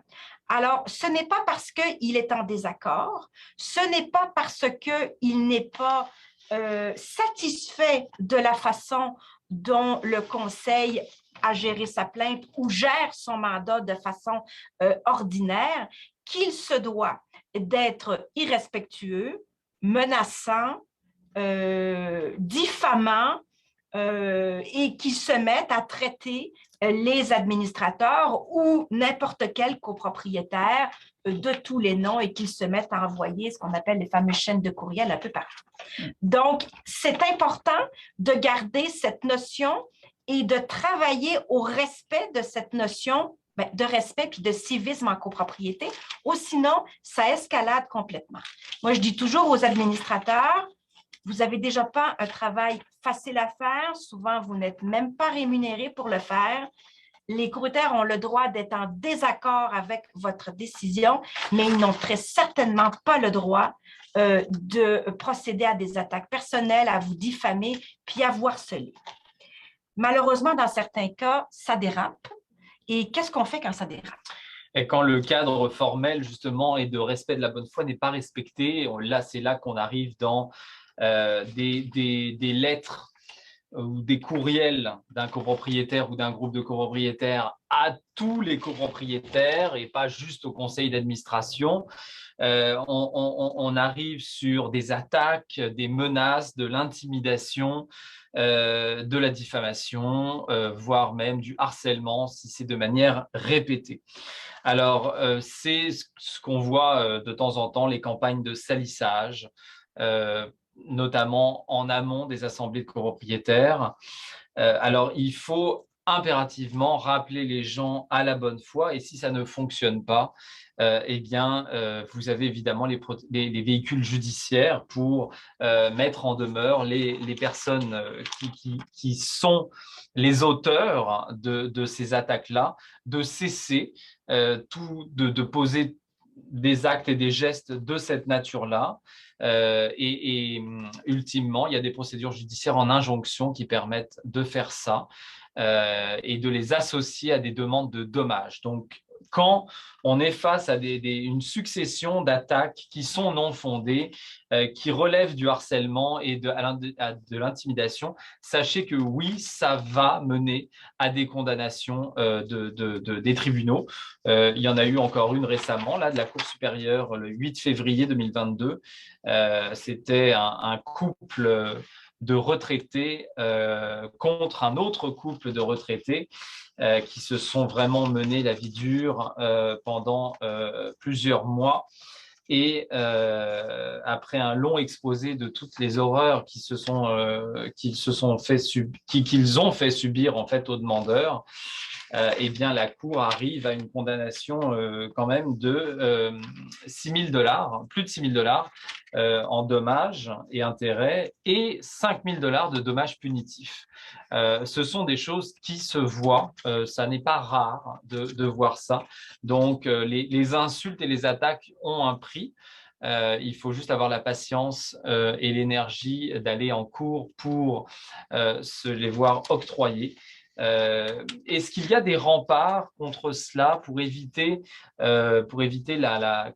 Alors, ce n'est pas parce qu'il est en désaccord, ce n'est pas parce qu'il n'est pas satisfait de la façon dont le conseil a géré sa plainte ou gère son mandat de façon ordinaire qu'il se doit d'être irrespectueux, menaçant, diffamant, et qui se mettent à traiter les administrateurs ou n'importe quel copropriétaire de tous les noms et qu'ils se mettent à envoyer ce qu'on appelle les fameuses chaînes de courriel un peu partout. Donc, c'est important de garder cette notion et de travailler au respect de cette notion de respect puis de civisme en copropriété, ou sinon, ça escalade complètement. Moi, je dis toujours aux administrateurs, vous n'avez déjà pas un travail facile à faire. Souvent, vous n'êtes même pas rémunéré pour le faire. Les copropriétaires ont le droit d'être en désaccord avec votre décision, mais ils n'ont très certainement pas le droit de procéder à des attaques personnelles, à vous diffamer, puis à vous harceler. Malheureusement, dans certains cas, ça dérape. Et qu'est-ce qu'on fait quand ça dérape? Et quand le cadre formel, justement, et de respect de la bonne foi n'est pas respecté, là, c'est là qu'on arrive dans des lettres ou des courriels d'un copropriétaire ou d'un groupe de copropriétaires à tous les copropriétaires et pas juste au conseil d'administration. On arrive sur des attaques, des menaces, de l'intimidation, de la diffamation, voire même du harcèlement si c'est de manière répétée. Alors, c'est ce qu'on voit de temps en temps, les campagnes de salissage, notamment en amont des assemblées de copropriétaires. Alors, il faut impérativement rappeler les gens à la bonne foi et si ça ne fonctionne pas, eh bien, vous avez évidemment les véhicules judiciaires pour mettre en demeure les personnes qui sont les auteurs de ces attaques-là, de cesser de poser des actes et des gestes de cette nature-là. Ultimement, il y a des procédures judiciaires en injonction qui permettent de faire ça et de les associer à des demandes de dommages. Donc, quand on est face à une succession d'attaques qui sont non fondées, qui relèvent du harcèlement et de l'intimidation, sachez que oui, ça va mener à des condamnations des tribunaux. Il y en a eu encore une récemment, là, de la Cour supérieure, le 8 février 2022. C'était un couple de retraités contre un autre couple de retraités qui se sont vraiment menés la vie dure pendant plusieurs mois. Et après un long exposé de toutes les horreurs qu'ils ont fait subir en fait aux demandeurs, eh bien la Cour arrive à une condamnation quand même de $6 000, plus de $6 000 en dommages et intérêts et $5 000 de dommages punitifs. Ce sont des choses qui se voient, ça n'est pas rare de voir ça. Donc les insultes et les attaques ont un prix. Il faut juste avoir la patience et l'énergie d'aller en cours pour se les voir octroyer. Est-ce qu'il y a des remparts contre cela pour éviter que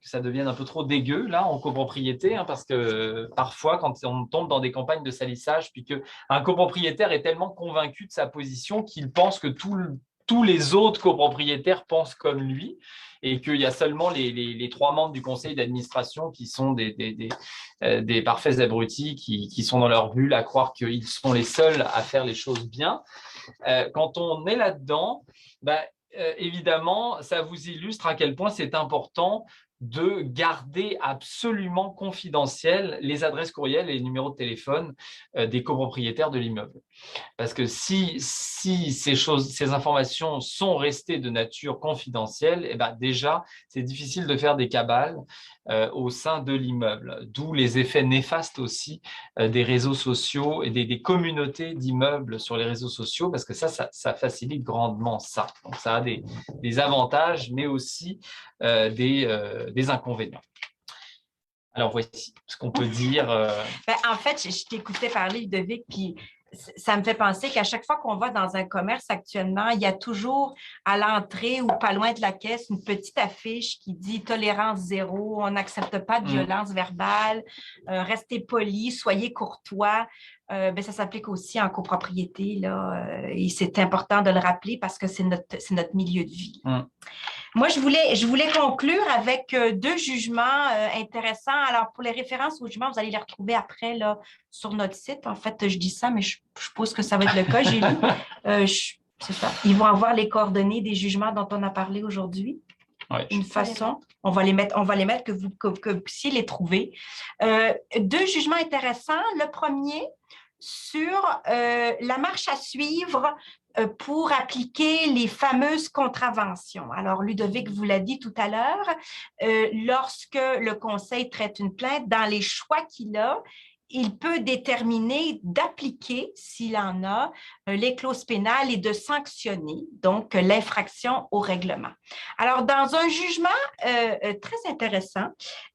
ça devienne un peu trop dégueu là en copropriété, hein, parce que parfois quand on tombe dans des campagnes de salissage, puis qu'un copropriétaire est tellement convaincu de sa position qu'il pense que tous les autres copropriétaires pensent comme lui, et qu'il y a seulement les 3 membres du conseil d'administration qui sont des parfaits abrutis qui sont dans leur bulle à croire qu'ils sont les seuls à faire les choses bien. Quand on est là-dedans, évidemment, ça vous illustre à quel point c'est important de garder absolument confidentielles les adresses courriels et les numéros de téléphone des copropriétaires de l'immeuble. Parce que si ces informations sont restées de nature confidentielle, déjà, c'est difficile de faire des cabales au sein de l'immeuble, d'où les effets néfastes aussi des réseaux sociaux et des communautés d'immeubles sur les réseaux sociaux, parce que ça facilite grandement ça. Donc, ça a des avantages, mais aussi des inconvénients. Alors, voici ce qu'on peut dire. En fait, je t'écoutais parler, Ludovic, puis ça me fait penser qu'à chaque fois qu'on va dans un commerce actuellement, il y a toujours à l'entrée ou pas loin de la caisse une petite affiche qui dit « Tolérance zéro, on n'accepte pas de violence verbale, restez polis, soyez courtois ». Ça s'applique aussi en copropriété, là, et c'est important de le rappeler parce que c'est notre milieu de vie. Moi, je voulais conclure avec 2 jugements intéressants. Alors, pour les références aux jugements, vous allez les retrouver après là, sur notre site. En fait, je dis ça, mais je suppose que ça va être le cas. J'ai lu. C'est ça. Ils vont avoir les coordonnées des jugements dont on a parlé aujourd'hui. Ouais. Une façon, on va les mettre que vous puissiez les trouver. 2 jugements intéressants. Le premier, sur la marche à suivre pour appliquer les fameuses contraventions. Alors, Ludovic vous l'a dit tout à l'heure, lorsque le conseil traite une plainte, dans les choix qu'il a, il peut déterminer d'appliquer, s'il en a, les clauses pénales et de sanctionner, donc, l'infraction au règlement. Alors, dans un jugement très intéressant,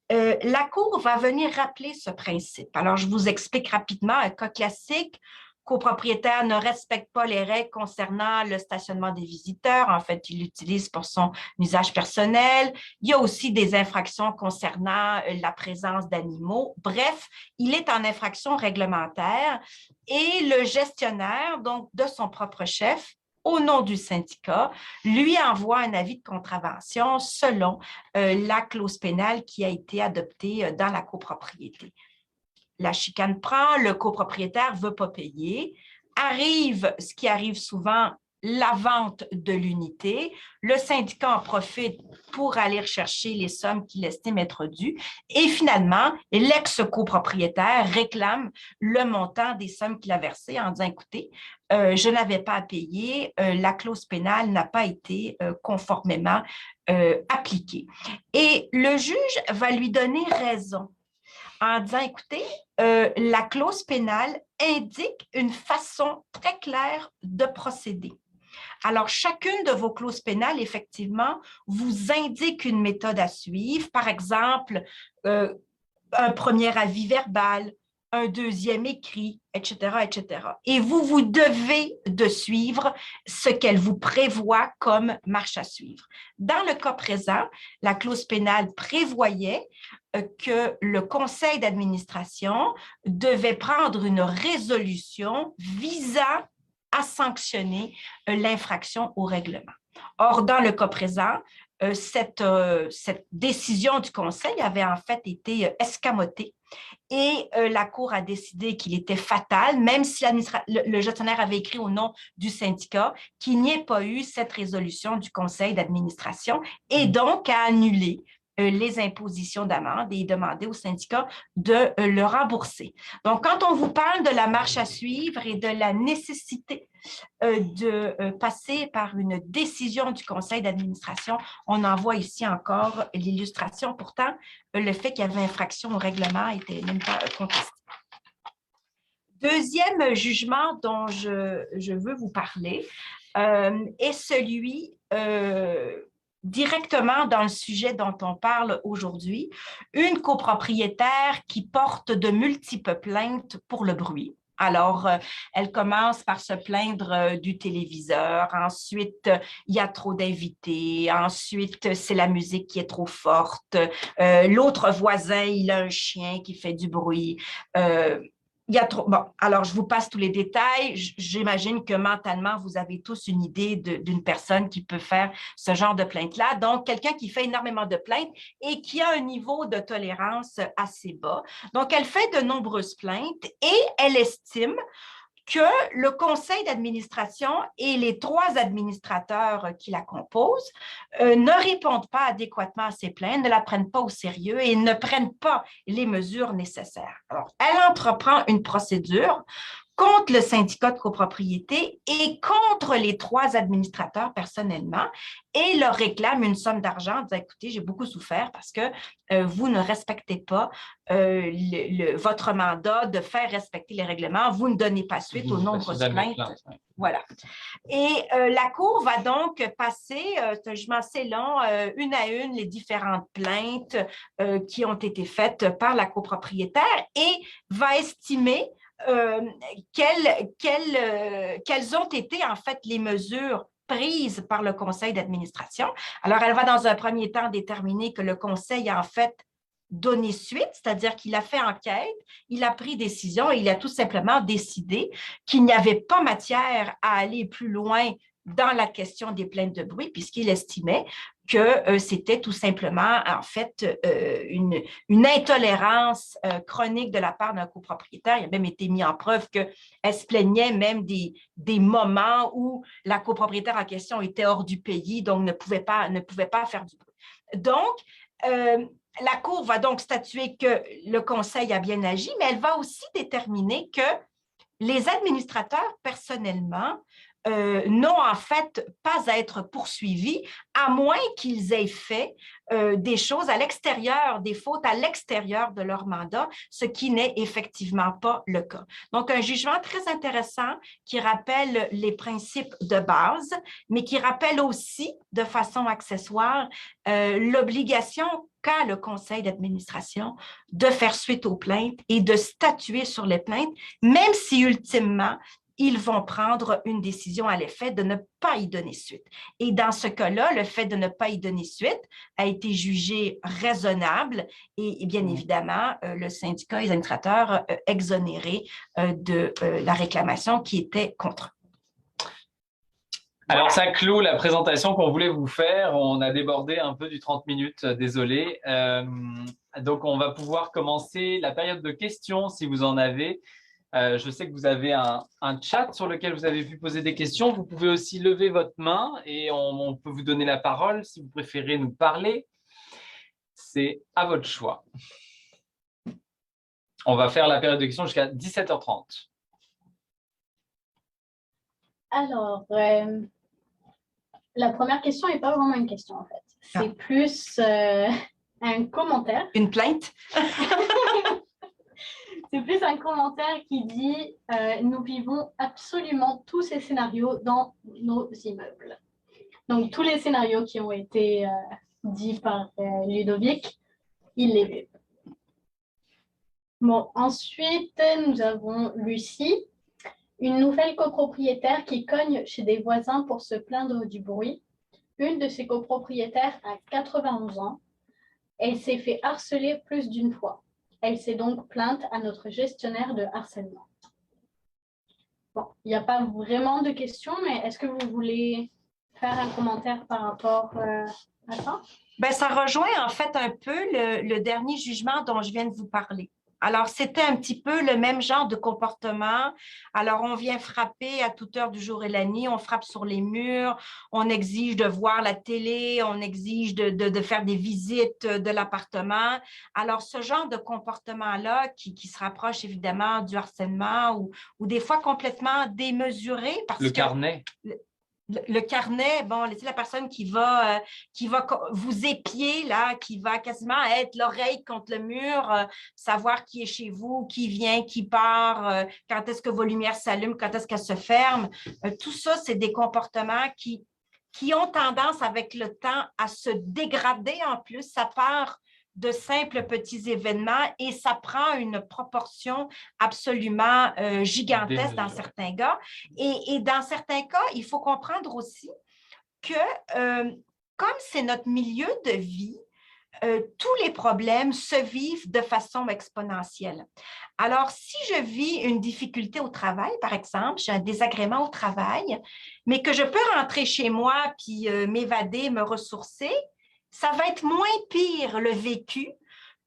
la Cour va venir rappeler ce principe. Alors, je vous explique rapidement un cas classique. Copropriétaire ne respecte pas les règles concernant le stationnement des visiteurs. En fait, il l'utilise pour son usage personnel. Il y a aussi des infractions concernant la présence d'animaux. Bref, il est en infraction réglementaire et le gestionnaire, donc de son propre chef, au nom du syndicat, lui envoie un avis de contravention selon la clause pénale qui a été adoptée dans la copropriété. La chicane prend, le copropriétaire ne veut pas payer, arrive ce qui arrive souvent, la vente de l'unité, le syndicat en profite pour aller rechercher les sommes qu'il estime être dues et finalement, l'ex-copropriétaire réclame le montant des sommes qu'il a versées en disant « Écoutez, je n'avais pas à payer, la clause pénale n'a pas été conformément appliquée. » Et le juge va lui donner raison en disant, écoutez, la clause pénale indique une façon très claire de procéder. Alors, chacune de vos clauses pénales, effectivement, vous indique une méthode à suivre. Par exemple, un premier avis verbal, un deuxième écrit, etc., etc. Et vous devez de suivre ce qu'elle vous prévoit comme marche à suivre. Dans le cas présent, la clause pénale prévoyait que le conseil d'administration devait prendre une résolution visant à sanctionner l'infraction au règlement. Or, dans le cas présent, cette décision du conseil avait en fait été escamotée et la Cour a décidé qu'il était fatal, même si le gestionnaire avait écrit au nom du syndicat, qu'il n'y ait pas eu cette résolution du conseil d'administration et donc à annuler les impositions d'amende et demander au syndicat de le rembourser. Donc, quand on vous parle de la marche à suivre et de la nécessité de passer par une décision du conseil d'administration, on en voit ici encore l'illustration. Pourtant, le fait qu'il y avait infraction au règlement était même pas contesté. Deuxième jugement dont je veux vous parler est celui directement dans le sujet dont on parle aujourd'hui, une copropriétaire qui porte de multiples plaintes pour le bruit. Alors, elle commence par se plaindre du téléviseur. Ensuite, il y a trop d'invités. Ensuite, c'est la musique qui est trop forte. L'autre voisin, il a un chien qui fait du bruit. Il y a trop. Bon, alors je vous passe tous les détails. J'imagine que mentalement, vous avez tous une idée d'une personne qui peut faire ce genre de plainte-là. Donc, quelqu'un qui fait énormément de plaintes et qui a un niveau de tolérance assez bas. Donc, elle fait de nombreuses plaintes et elle estime que le conseil d'administration et les 3 administrateurs qui la composent ne répondent pas adéquatement à ces plaintes, ne la prennent pas au sérieux et ne prennent pas les mesures nécessaires. Alors, elle entreprend une procédure contre le syndicat de copropriété et contre les 3 administrateurs personnellement et leur réclame une somme d'argent en disant, écoutez, j'ai beaucoup souffert parce que vous ne respectez pas votre mandat de faire respecter les règlements, vous ne donnez pas suite aux nombreuses plaintes. Voilà. Et la Cour va donc passer, c'est un jugement assez long, une à une, les différentes plaintes qui ont été faites par la copropriétaire et va estimer quelles ont été en fait les mesures prises par le conseil d'administration. Alors, elle va dans un premier temps déterminer que le conseil a en fait donné suite, c'est-à-dire qu'il a fait enquête, il a pris décision et il a tout simplement décidé qu'il n'y avait pas matière à aller plus loin dans la question des plaintes de bruit, puisqu'il estimait que c'était tout simplement, en fait, une intolérance chronique de la part d'un copropriétaire. Il a même été mis en preuve qu'elle se plaignait même des moments où la copropriétaire en question était hors du pays, donc ne pouvait pas faire du bruit. Donc, la Cour va donc statuer que le conseil a bien agi, mais elle va aussi déterminer que les administrateurs, personnellement, n'ont en fait pas à être poursuivis, à moins qu'ils aient fait des choses à l'extérieur, des fautes à l'extérieur de leur mandat, ce qui n'est effectivement pas le cas. Donc, un jugement très intéressant qui rappelle les principes de base, mais qui rappelle aussi, de façon accessoire, l'obligation qu'a le conseil d'administration de faire suite aux plaintes et de statuer sur les plaintes, même si ultimement, ils vont prendre une décision à l'effet de ne pas y donner suite. Et dans ce cas-là, le fait de ne pas y donner suite a été jugé raisonnable et bien évidemment, le syndicat et les administrateurs exonérés de la réclamation qui était contre eux. Alors, ça clôt la présentation qu'on voulait vous faire. On a débordé un peu du 30 minutes, désolé. Donc, on va pouvoir commencer la période de questions si vous en avez. Je sais que vous avez un chat sur lequel vous avez pu poser des questions. Vous pouvez aussi lever votre main et on peut vous donner la parole si vous préférez nous parler. C'est à votre choix. On va faire la période de questions jusqu'à 17h30. Alors, la première question n'est pas vraiment une question en fait. C'est plus un commentaire. Une plainte? C'est plus un commentaire qui dit nous vivons absolument tous ces scénarios dans nos immeubles. Donc, tous les scénarios qui ont été dits par Ludovic, il les vit. Bon, ensuite, nous avons Lucie, une nouvelle copropriétaire qui cogne chez des voisins pour se plaindre du bruit. Une de ces copropriétaires a 91 ans. Elle s'est fait harceler plus d'une fois. Elle s'est donc plainte à notre gestionnaire de harcèlement. Bon, il n'y a pas vraiment de questions, mais est-ce que vous voulez faire un commentaire par rapport à ça? Bien, ça rejoint en fait un peu le dernier jugement dont je viens de vous parler. Alors, c'était un petit peu le même genre de comportement. Alors, on vient frapper à toute heure du jour et la nuit, on frappe sur les murs, on exige de voir la télé, on exige de faire des visites de l'appartement. Alors, ce genre de comportement-là qui se rapproche évidemment du harcèlement ou des fois complètement démesuré. Le carnet. Le carnet, bon, c'est la personne qui va vous épier, là, qui va quasiment être l'oreille contre le mur, savoir qui est chez vous, qui vient, qui part, quand est-ce que vos lumières s'allument, quand est-ce qu'elles se ferment. Tout ça, c'est des comportements qui ont tendance avec le temps à se dégrader en plus. Ça part de simples petits événements et ça prend une proportion absolument gigantesque dans certains cas. Et dans certains cas, il faut comprendre aussi que comme c'est notre milieu de vie, tous les problèmes se vivent de façon exponentielle. Alors, si je vis une difficulté au travail, par exemple, j'ai un désagrément au travail, mais que je peux rentrer chez moi puis m'évader, me ressourcer, ça va être moins pire le vécu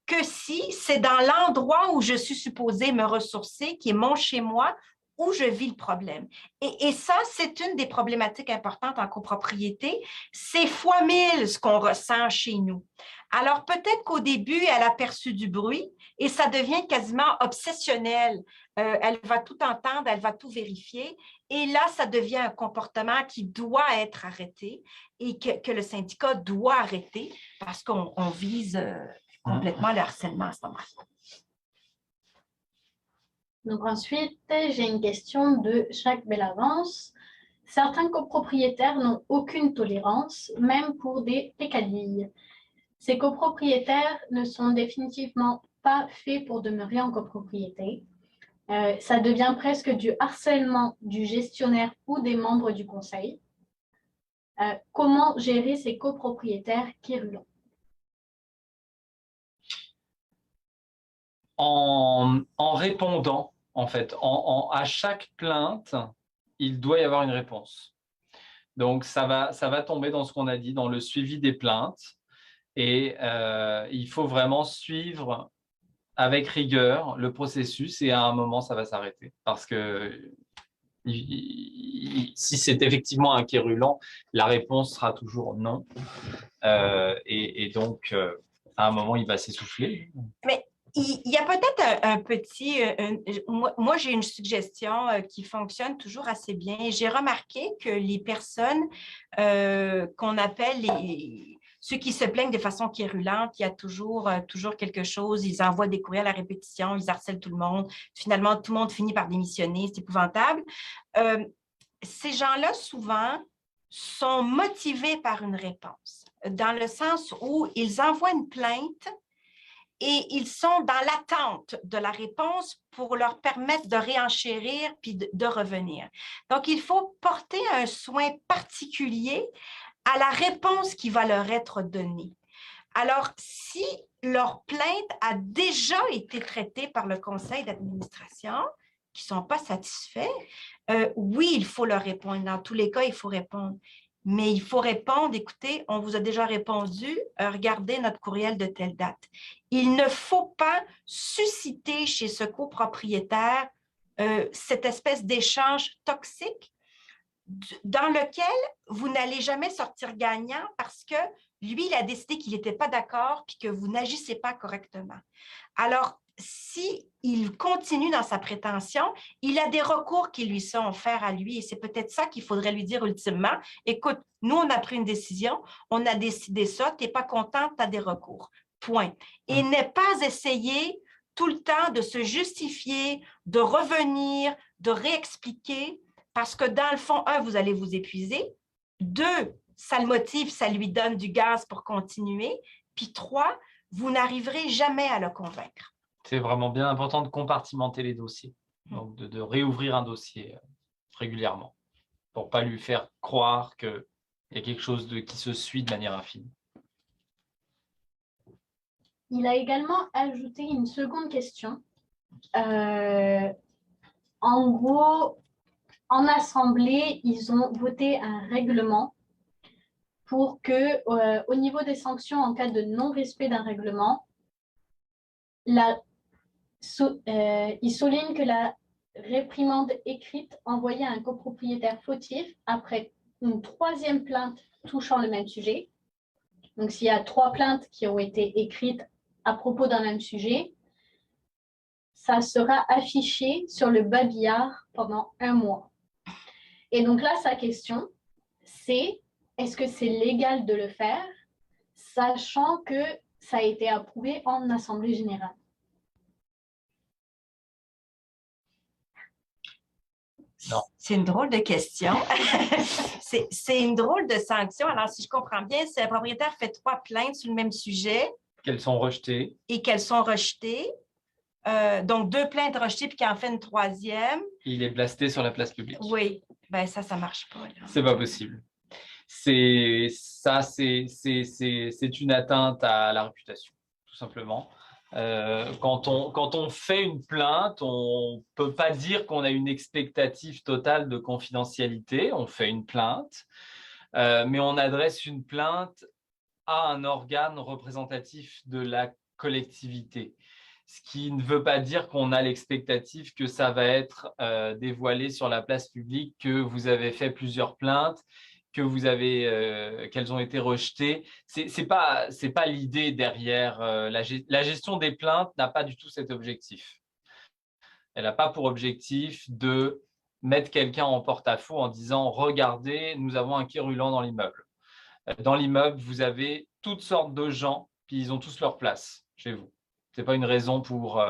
que si c'est dans l'endroit où je suis supposée me ressourcer, qui est mon chez-moi, où je vis le problème. Et ça, c'est une des problématiques importantes en copropriété. C'est fois 1000 ce qu'on ressent chez nous. Alors, peut-être qu'au début, elle a perçu du bruit et ça devient quasiment obsessionnel. Elle va tout entendre, elle va tout vérifier. Et là, ça devient un comportement qui doit être arrêté et que le syndicat doit arrêter parce qu'on vise complètement le harcèlement à ce moment-là. Donc ensuite, j'ai une question de Jacques Bellavance. Certains copropriétaires n'ont aucune tolérance, même pour des pécadilles. Ces copropriétaires ne sont définitivement pas faits pour demeurer en copropriété. Ça devient presque du harcèlement du gestionnaire ou des membres du conseil. Comment gérer ces copropriétaires quérulents? En répondant, en fait, à chaque plainte, il doit y avoir une réponse. Donc, ça va tomber dans ce qu'on a dit, dans le suivi des plaintes. Et il faut vraiment suivre avec rigueur le processus et à un moment, ça va s'arrêter. Parce que si c'est effectivement un quérulent, la réponse sera toujours non. Et donc, à un moment, il va s'essouffler. Mais il y a peut-être un petit… moi, j'ai une suggestion qui fonctionne toujours assez bien. J'ai remarqué que les personnes qu'on appelle ceux qui se plaignent de façon quérulente, il y a toujours quelque chose, ils envoient des courriels à répétition, ils harcèlent tout le monde. Finalement, tout le monde finit par démissionner, c'est épouvantable. Ces gens-là, souvent, sont motivés par une réponse, dans le sens où ils envoient une plainte et ils sont dans l'attente de la réponse pour leur permettre de réenchérir puis de revenir. Donc, il faut porter un soin particulier à la réponse qui va leur être donnée. Alors, si leur plainte a déjà été traitée par le conseil d'administration, qui ne sont pas satisfaits, oui, il faut leur répondre. Dans tous les cas, il faut répondre. Mais il faut répondre, écoutez, on vous a déjà répondu, regardez notre courriel de telle date. Il ne faut pas susciter chez ce copropriétaire cette espèce d'échange toxique dans lequel vous n'allez jamais sortir gagnant parce que lui, il a décidé qu'il n'était pas d'accord puis que vous n'agissez pas correctement. Alors, s'il continue dans sa prétention, il a des recours qui lui sont offerts à lui et c'est peut-être ça qu'il faudrait lui dire ultimement. Écoute, nous, on a pris une décision, on a décidé ça, tu n'es pas content, tu as des recours. Point. Et n'est pas essayer tout le temps de se justifier, de revenir, de réexpliquer, parce que dans le fond, un, vous allez vous épuiser. Deux, ça le motive, ça lui donne du gaz pour continuer. Puis trois, vous n'arriverez jamais à le convaincre. C'est vraiment bien important de compartimenter les dossiers, donc de réouvrir un dossier régulièrement pour ne pas lui faire croire qu'il y a quelque chose qui se suit de manière infinie. Il a également ajouté une seconde question. En gros, en assemblée, ils ont voté un règlement pour que, au niveau des sanctions en cas de non-respect d'un règlement, il souligne que la réprimande écrite envoyée à un copropriétaire fautif après une troisième plainte touchant le même sujet. Donc, s'il y a 3 plaintes qui ont été écrites à propos d'un même sujet, ça sera affiché sur le babillard pendant 1 mois. Et donc là, sa question, c'est est-ce que c'est légal de le faire, sachant que ça a été approuvé en Assemblée générale? Non. C'est une drôle de question. C'est une drôle de sanction. Alors, si je comprends bien, si un propriétaire fait 3 plaintes sur le même sujet, Qu'elles sont rejetées. Et qu'elles sont rejetées. Donc, 2 plaintes rejetées, puis qu'il en fait une 3e. Il est blasté sur la place publique. Oui, ben ça ne marche pas. C'est pas possible. C'est une atteinte à la réputation, tout simplement. Quand on fait une plainte, on ne peut pas dire qu'on a une expectative totale de confidentialité. On fait une plainte, mais on adresse une plainte à un organe représentatif de la collectivité. Ce qui ne veut pas dire qu'on a l'expectative que ça va être dévoilé sur la place publique, que vous avez fait plusieurs plaintes, qu'elles ont été rejetées. C'est pas l'idée derrière. La gestion des plaintes n'a pas du tout cet objectif. Elle n'a pas pour objectif de mettre quelqu'un en porte-à-faux en disant « Regardez, nous avons un querulant dans l'immeuble ». Dans l'immeuble, vous avez toutes sortes de gens, puis ils ont tous leur place chez vous. Ce n'est pas une raison pour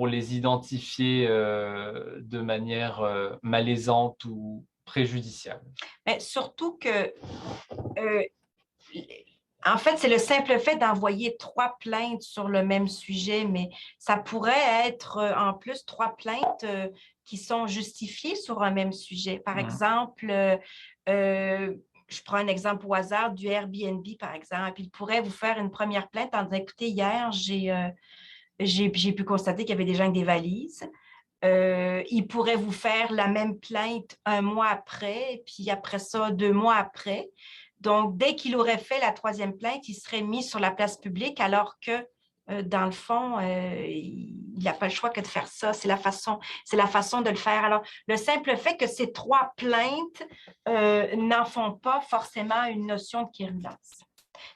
les identifier de manière malaisante ou préjudiciable. Mais surtout que, en fait, c'est le simple fait d'envoyer 3 plaintes sur le même sujet, mais ça pourrait être en plus 3 plaintes qui sont justifiées sur un même sujet. Par exemple, je prends un exemple au hasard du Airbnb, par exemple. Il pourrait vous faire une première plainte en disant, écoutez, hier, j'ai pu constater qu'il y avait des gens avec des valises. Il pourrait vous faire la même plainte 1 mois après, puis après ça, 2 mois après. Donc, dès qu'il aurait fait la 3e plainte, il serait mis sur la place publique, alors que, dans le fond, il n'a pas le choix que de faire ça. C'est la façon de le faire. Alors, le simple fait que ces 3 plaintes n'en font pas forcément une notion de quérulence.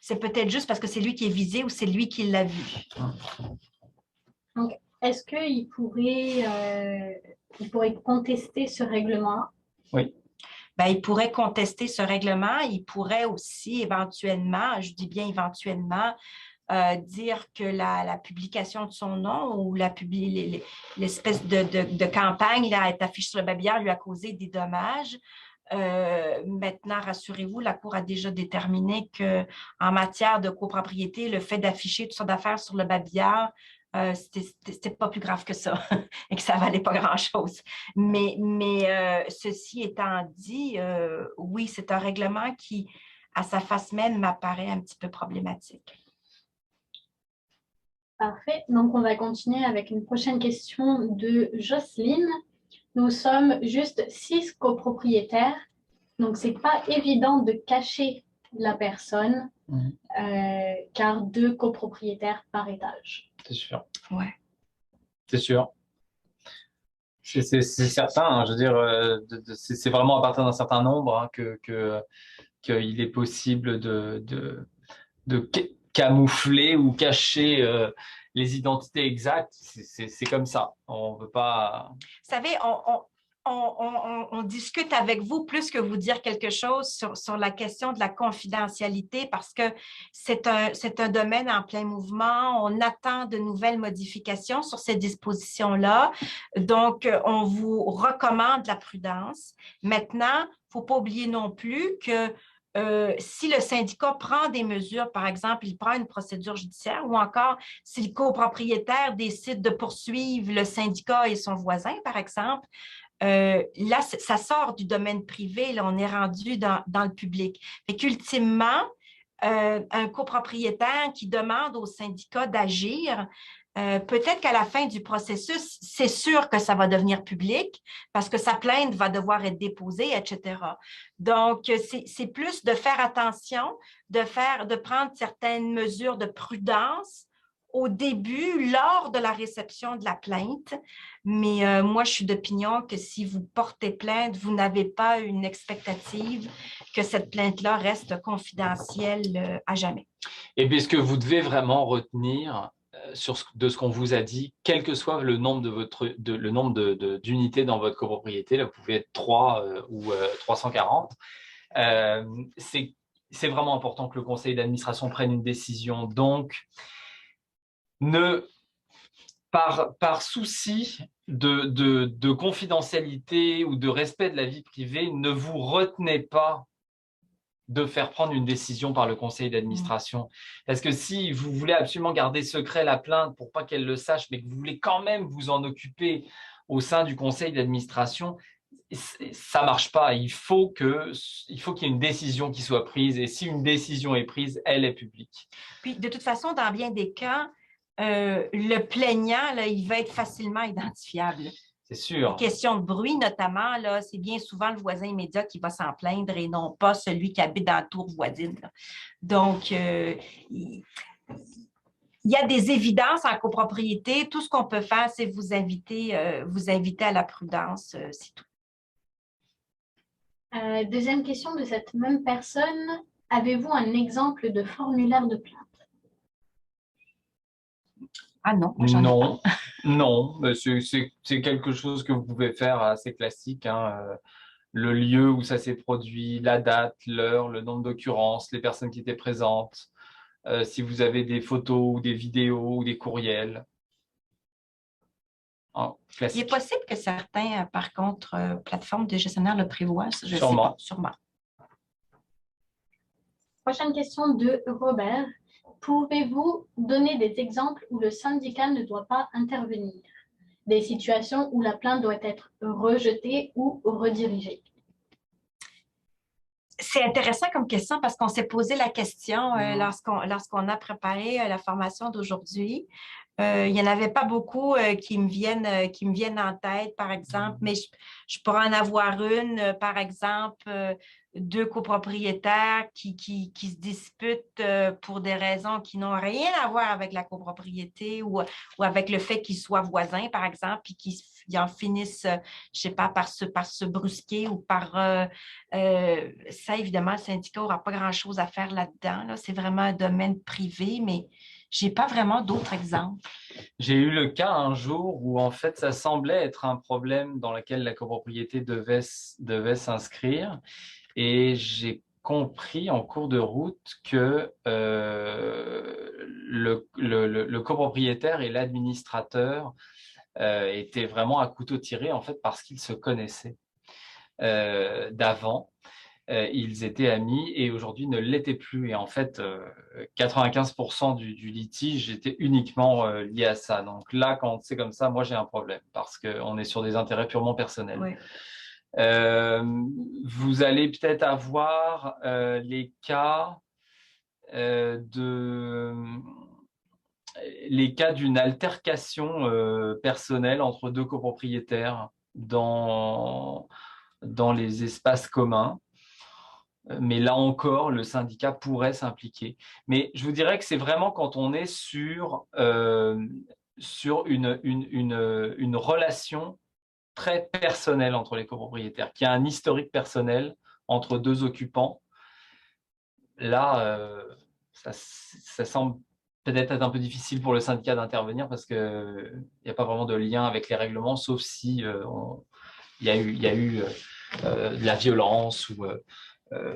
C'est peut-être juste parce que c'est lui qui est visé ou c'est lui qui l'a vu. Donc, est-ce qu'il pourrait contester ce règlement? Oui. Ben, il pourrait contester ce règlement. Il pourrait aussi éventuellement, je dis bien éventuellement, dire que la publication de son nom ou l'espèce de campagne là, est affichée sur le babillard lui a causé des dommages. Maintenant, rassurez-vous, la Cour a déjà déterminé qu'en matière de copropriété, le fait d'afficher toutes sortes d'affaires sur le babillard, c'était pas plus grave que ça et que ça valait pas grand-chose. Mais ceci étant dit, oui, c'est un règlement qui, à sa face même, m'apparaît un petit peu problématique. Parfait. Donc, on va continuer avec une prochaine question de Jocelyne. Nous sommes juste 6 copropriétaires, donc c'est pas évident de cacher la personne, car 2 copropriétaires par étage. C'est sûr. Ouais. C'est sûr. C'est certain. Hein, je veux dire, c'est vraiment à partir d'un certain nombre hein, qu'il est possible de camoufler ou cacher les identités exactes. C'est comme ça. On ne veut pas. Vous savez, on discute avec vous plus que vous dire quelque chose sur la question de la confidentialité parce que c'est un domaine en plein mouvement. On attend de nouvelles modifications sur ces dispositions-là. Donc, on vous recommande la prudence. Maintenant, il ne faut pas oublier non plus que si le syndicat prend des mesures, par exemple, il prend une procédure judiciaire ou encore si le copropriétaire décide de poursuivre le syndicat et son voisin, par exemple, là, ça sort du domaine privé, là, on est rendu dans le public. Fait qu'ultimement, un copropriétaire qui demande au syndicat d'agir, peut-être qu'à la fin du processus, c'est sûr que ça va devenir public parce que sa plainte va devoir être déposée, etc. Donc, c'est plus de faire attention, de prendre certaines mesures de prudence au début, lors de la réception de la plainte. Mais moi, je suis d'opinion que si vous portez plainte, vous n'avez pas une expectative que cette plainte-là reste confidentielle à jamais. Et bien, ce que vous devez vraiment retenir de ce qu'on vous a dit, quel que soit le nombre d'unités dans votre copropriété, là, vous pouvez être 3 ou 340, c'est vraiment important que le conseil d'administration prenne une décision. Donc, par souci de confidentialité ou de respect de la vie privée, ne vous retenez pas de faire prendre une décision par le conseil d'administration. Parce que si vous voulez absolument garder secret la plainte pour pas qu'elle le sache, mais que vous voulez quand même vous en occuper au sein du conseil d'administration, ça ne marche pas. Il faut qu'il y ait une décision qui soit prise. Et si une décision est prise, elle est publique. Puis, de toute façon, dans bien des cas, le plaignant, là, il va être facilement identifiable. C'est sûr. Les questions de bruit, notamment, là, c'est bien souvent le voisin immédiat qui va s'en plaindre et non pas celui qui habite dans la tour voisine, là. Donc, il y a des évidences en copropriété. Tout ce qu'on peut faire, c'est vous inviter à la prudence, c'est tout. Deuxième question de cette même personne. Avez-vous un exemple de formulaire de plainte? Ah non, moi, j'en ai Non, pas. non, mais c'est quelque chose que vous pouvez faire assez classique, hein. Le lieu où ça s'est produit, la date, l'heure, le nombre d'occurrences, les personnes qui étaient présentes, si vous avez des photos ou des vidéos ou des courriels. Il Classique. est possible que certains, par contre, plateformes de gestionnaires le prévoient, ça, je sais Sûrement. pas, sûrement. Prochaine question de Robert. Pouvez-vous donner des exemples où le syndicat ne doit pas intervenir? Des situations où la plainte doit être rejetée ou redirigée? C'est intéressant comme question parce qu'on s'est posé la question lorsqu'on a préparé la formation d'aujourd'hui. Il n'y en avait pas beaucoup qui me viennent en tête, par exemple, mais je pourrais en avoir une, par exemple, deux copropriétaires qui se disputent pour des raisons qui n'ont rien à voir avec la copropriété ou avec le fait qu'ils soient voisins, par exemple, puis qu'ils en finissent, je ne sais pas, par se brusquer ou par… ça, évidemment, le syndicat n'aura pas grand-chose à faire là-dedans. Là. C'est vraiment un domaine privé, mais je n'ai pas vraiment d'autres exemples. J'ai eu le cas un jour où en fait ça semblait être un problème dans lequel la copropriété devait s'inscrire et j'ai compris en cours de route que le copropriétaire et l'administrateur étaient vraiment à couteau tiré en fait parce qu'ils se connaissaient d'avant. Ils étaient amis et aujourd'hui ne l'étaient plus. Et en fait, 95% du litige était uniquement lié à ça. Donc là, quand c'est comme ça, moi j'ai un problème parce qu'on est sur des intérêts purement personnels. Oui. Vous allez peut-être avoir les cas d'une altercation personnelle entre deux copropriétaires dans les espaces communs. Mais là encore, le syndicat pourrait s'impliquer. Mais je vous dirais que c'est vraiment quand on est sur une relation très personnelle entre les copropriétaires, qui a un historique personnel entre deux occupants. Là, ça semble peut-être être un peu difficile pour le syndicat d'intervenir parce qu'il n'y a pas vraiment de lien avec les règlements, sauf si il y a eu de la violence ou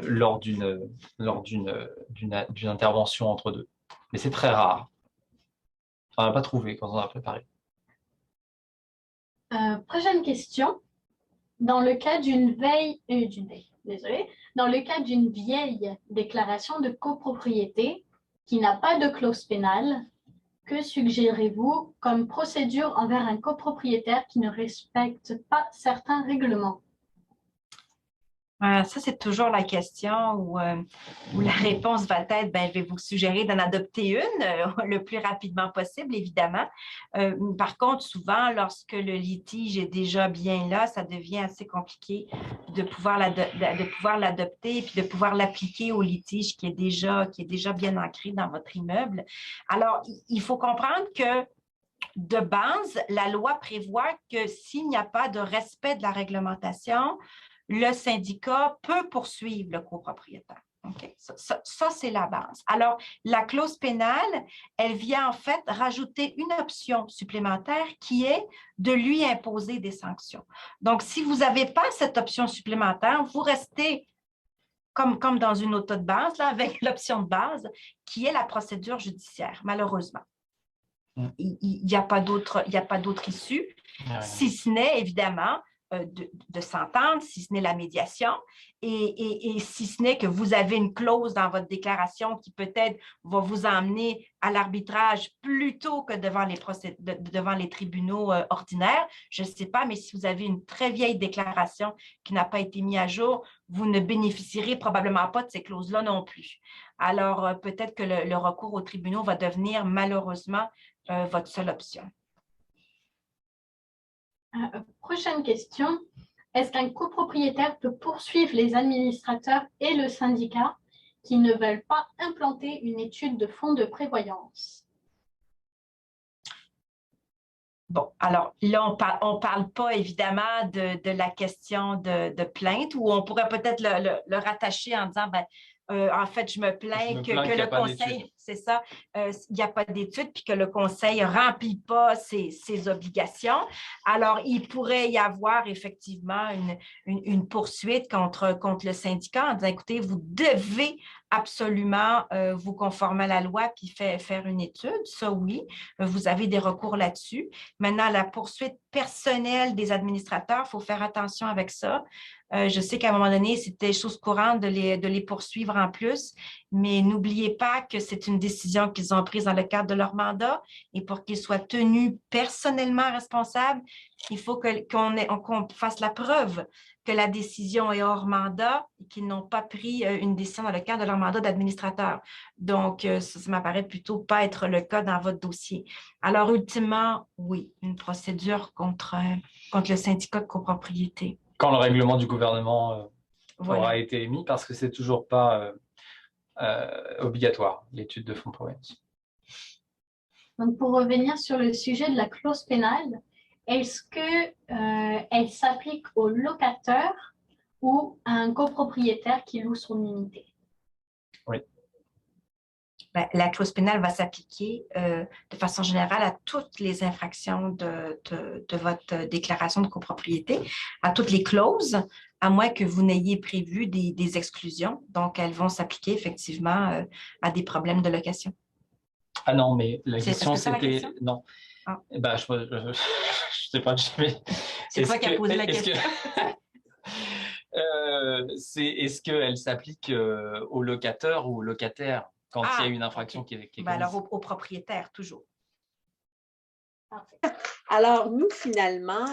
lors d'une intervention entre deux. Mais c'est très rare. On n'a pas trouvé quand on a préparé. Prochaine question. Dans le cas d'une vieille déclaration de copropriété qui n'a pas de clause pénale, que suggérez-vous comme procédure envers un copropriétaire qui ne respecte pas certains règlements? Ça, c'est toujours la question où la réponse va être, je vais vous suggérer d'en adopter une le plus rapidement possible, évidemment. Par contre, souvent, lorsque le litige est déjà bien là, ça devient assez compliqué de pouvoir l'adopter et puis de pouvoir l'appliquer au litige qui est déjà bien ancré dans votre immeuble. Alors, il faut comprendre que de base, la loi prévoit que s'il n'y a pas de respect de la réglementation, le syndicat peut poursuivre le copropriétaire. Okay? Ça, c'est la base. Alors, la clause pénale, elle vient en fait rajouter une option supplémentaire qui est de lui imposer des sanctions. Donc, si vous n'avez pas cette option supplémentaire, vous restez comme dans une auto de base, là, avec l'option de base, qui est la procédure judiciaire, malheureusement. Il n'y a pas d'autre issue, si ce n'est, évidemment, de s'entendre, si ce n'est la médiation, et si ce n'est que vous avez une clause dans votre déclaration qui peut-être va vous emmener à l'arbitrage plutôt que devant les tribunaux ordinaires. Je ne sais pas, mais si vous avez une très vieille déclaration qui n'a pas été mise à jour, vous ne bénéficierez probablement pas de ces clauses-là non plus. Alors, peut-être que le recours aux tribunaux va devenir malheureusement votre seule option. Prochaine question. Est-ce qu'un copropriétaire peut poursuivre les administrateurs et le syndicat qui ne veulent pas implanter une étude de fonds de prévoyance? Bon, alors là, on ne parle pas évidemment de la question de plainte, ou on pourrait peut-être le rattacher en disant, en fait, je me plains que le conseil, c'est ça, il n'y a pas d'études, puis que le conseil ne remplit pas ses obligations. Alors, il pourrait y avoir effectivement une poursuite contre le syndicat en disant, écoutez, vous devez absolument vous conformer à la loi puis faire une étude. Ça, oui, vous avez des recours là-dessus. Maintenant, la poursuite personnelle des administrateurs, il faut faire attention avec ça. Je sais qu'à un moment donné, c'était chose courante de les poursuivre en plus, mais n'oubliez pas que c'est une décision qu'ils ont prise dans le cadre de leur mandat, et pour qu'ils soient tenus personnellement responsables, il faut qu'on fasse la preuve que la décision est hors mandat et qu'ils n'ont pas pris une décision dans le cadre de leur mandat d'administrateur. Donc, ça m'apparaît plutôt pas être le cas dans votre dossier. Alors, ultimement, oui, une procédure contre le syndicat de copropriété. Quand le règlement du gouvernement Voilà. aura été émis, parce que c'est toujours pas obligatoire, l'étude de fonds de prévoyance. Donc, pour revenir sur le sujet de la clause pénale, est-ce qu'elle s'applique au locataire ou à un copropriétaire qui loue son unité? Oui. La clause pénale va s'appliquer de façon générale à toutes les infractions de votre déclaration de copropriété, à toutes les clauses, à moins que vous n'ayez prévu des exclusions. Donc, elles vont s'appliquer effectivement à des problèmes de location. Ah non, mais la question, c'était… Non. Ah. Ben, je sais pas. C'est toi qui as posé la question. Est-ce qu'elle s'applique au locateur ou au locataire quand il y a une infraction qui est alors, au propriétaire, toujours. Parfait. Alors, nous, finalement,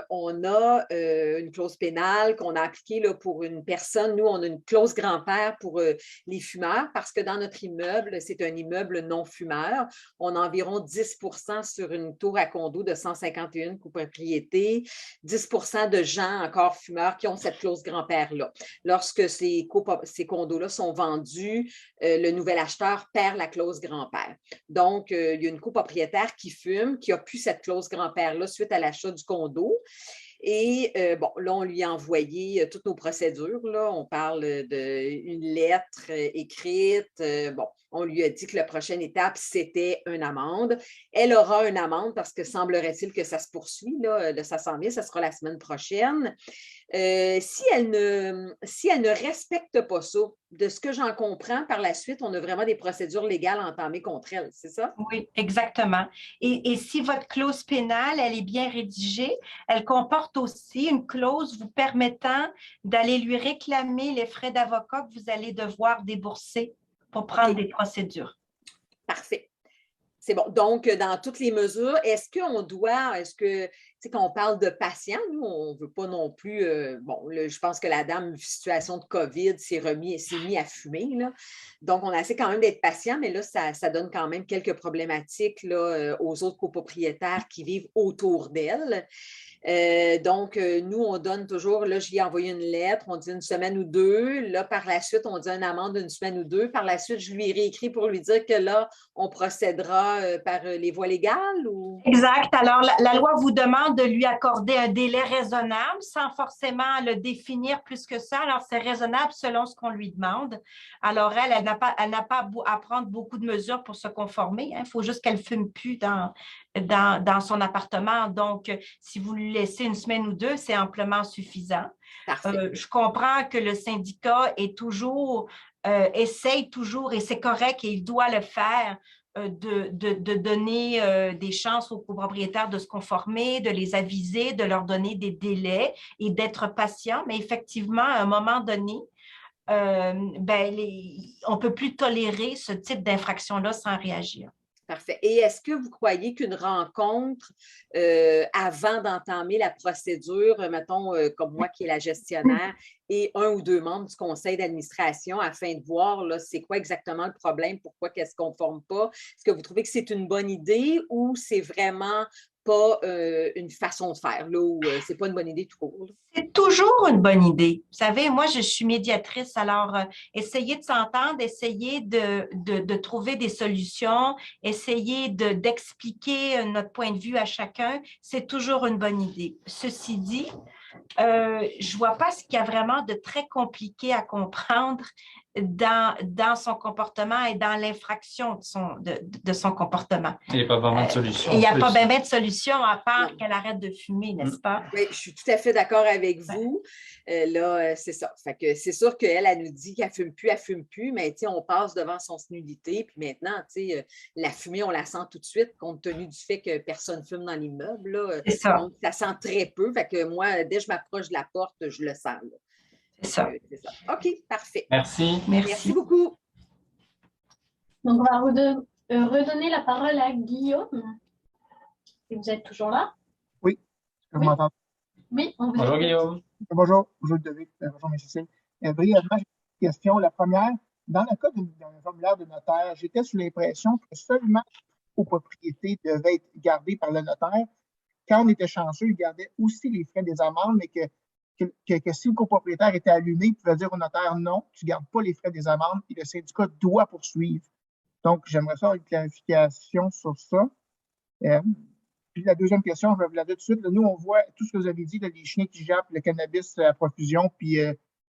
on a une clause pénale qu'on a appliquée là, pour une personne. Nous, on a une clause grand-père pour les fumeurs parce que dans notre immeuble, c'est un immeuble non-fumeur. On a environ 10 sur une tour à condo de 151 copropriétés, 10 de gens encore fumeurs qui ont cette clause grand-père-là. Lorsque ces condos-là sont vendus, le nouvel acheteur perd la clause grand-père. Donc, il y a une copropriétaire qui fume, qui n'a plus cette clause grand-père-là suite à l'achat du condo. Et là, on lui a envoyé toutes nos procédures. Là. On parle d'une lettre écrite. On lui a dit que la prochaine étape, c'était une amende. Elle aura une amende parce que semblerait-il que ça se poursuit, là, de 500 000, ça sera la semaine prochaine. Si elle ne respecte pas ça, de ce que j'en comprends, par la suite, on a vraiment des procédures légales entamées contre elle, c'est ça? Oui, exactement. Et si votre clause pénale, elle est bien rédigée, elle comporte aussi une clause vous permettant d'aller lui réclamer les frais d'avocat que vous allez devoir débourser pour prendre des procédures. Parfait. C'est bon. Donc, dans toutes les mesures, quand on parle de patients, nous, on ne veut pas non plus, je pense que la dame, situation de COVID, s'est mis à fumer, là. Donc, on essaie quand même d'être patient, mais là, ça donne quand même quelques problématiques là, aux autres copropriétaires qui vivent autour d'elle. Nous, on donne toujours, là, je lui ai envoyé une lettre, on dit une semaine ou deux. Là, par la suite, on dit une amende d'une semaine ou deux. Par la suite, je lui ai réécrit pour lui dire que là, on procédera par les voies légales ou… Exact. Alors, la loi vous demande de lui accorder un délai raisonnable sans forcément le définir plus que ça. Alors, c'est raisonnable selon ce qu'on lui demande. Alors, elle n'a pas à prendre beaucoup de mesures pour se conformer. Il faut juste qu'elle ne fume plus dans son appartement. Donc, si vous lui laissez une semaine ou deux, c'est amplement suffisant. Je comprends que le syndicat est essaye toujours, et c'est correct, et il doit le faire, de donner des chances aux copropriétaires de se conformer, de les aviser, de leur donner des délais et d'être patient. Mais effectivement, à un moment donné, on ne peut plus tolérer ce type d'infraction-là sans réagir. Parfait. Et est-ce que vous croyez qu'une rencontre avant d'entamer la procédure, mettons, comme moi qui est la gestionnaire, et un ou deux membres du conseil d'administration afin de voir là, c'est quoi exactement le problème, pourquoi qu'elle ne se conforme pas, est-ce que vous trouvez que c'est une bonne idée ou c'est vraiment pas une façon de faire, là, où c'est pas une bonne idée tout court? C'est toujours une bonne idée. Vous savez, moi, je suis médiatrice, alors essayer de s'entendre, essayer de trouver des solutions, essayer d'expliquer notre point de vue à chacun, c'est toujours une bonne idée. Ceci dit, je ne vois pas ce qu'il y a vraiment de très compliqué à comprendre dans son comportement et dans l'infraction de son comportement. Il n'y a pas vraiment de solution. Il n'y a pas bien de solution à part qu'elle arrête de fumer, n'est-ce pas? Oui, je suis tout à fait d'accord avec vous. Là, c'est ça. Fait que c'est sûr qu'elle, elle nous dit qu'elle ne fume plus, mais on passe devant son nudité. Puis maintenant, la fumée, on la sent tout de suite, compte tenu du fait que personne ne fume dans l'immeuble. Là. C'est ça. Donc, ça sent très peu. Fait que moi, dès que je m'approche de la porte, je le sens. Là. C'est ça. C'est ça. OK, parfait. Merci. Merci beaucoup. Donc, on va redonner la parole à Guillaume. Si vous êtes toujours là. Oui, est-ce que vous m'entendez? Oui, on vous Bonjour écoute. Guillaume. Bonjour, Ludovic. Bonjour, M. Cécile. Brièvement, j'ai une question. La première, dans le cas d'un formulaire de notaire, j'étais sous l'impression que seulement les copropriétés devaient être gardées par le notaire. Quand on était chanceux, il gardait aussi les frais des amendes, mais que si le copropriétaire était allumé, il pouvait dire au notaire non, tu ne gardes pas les frais des amendes et le syndicat doit poursuivre. Donc, j'aimerais ça avoir une clarification sur ça. Puis la deuxième question, je vais vous la dire tout de suite. Là, nous, on voit tout ce que vous avez dit, là, les chiens qui jappent, le cannabis à profusion, puis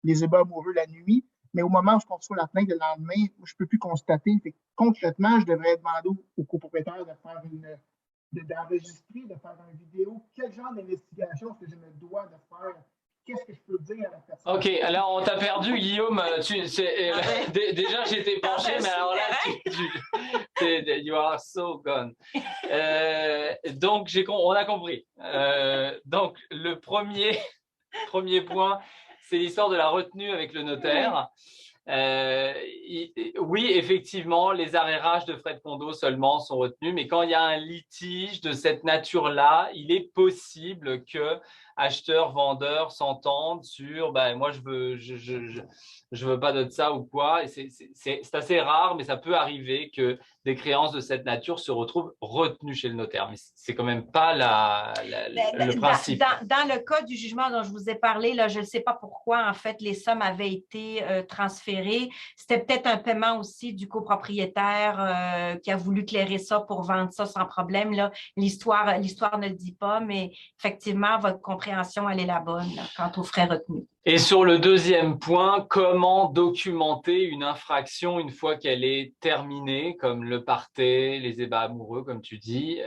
les ébats amoureux la nuit. Mais au moment où on reçoit la plainte le lendemain, je ne peux plus constater. Fait que, concrètement, je devrais demander au copropriétaire de faire d'enregistrer, de faire une vidéo. Quel genre d'investigation est-ce que je me dois de faire? Qu'est-ce que je peux dire à la personne? OK, alors on t'a perdu, Guillaume. Déjà, j'étais penché, mais alors là, you are so gone. Donc, on a compris. Donc, le premier point, c'est l'histoire de la retenue avec le notaire. Oui, effectivement, les arrérages de frais de condo seulement sont retenus, mais quand il y a un litige de cette nature-là, il est possible que acheteurs, vendeurs s'entendent sur moi je veux pas de ça ou quoi. C'est assez rare, mais ça peut arriver que des créances de cette nature se retrouvent retenues chez le notaire. Mais c'est quand même pas le principe. Dans le cas du jugement dont je vous ai parlé, là, je ne sais pas pourquoi, en fait, les sommes avaient été transférées. C'était peut-être un paiement aussi du copropriétaire qui a voulu clairer ça pour vendre ça sans problème. L'histoire ne le dit pas, mais effectivement, votre compréhension, elle est la bonne là, quant aux frais retenus. Et sur le deuxième point, comment documenter une infraction une fois qu'elle est terminée, comme le party, les ébats amoureux, comme tu dis,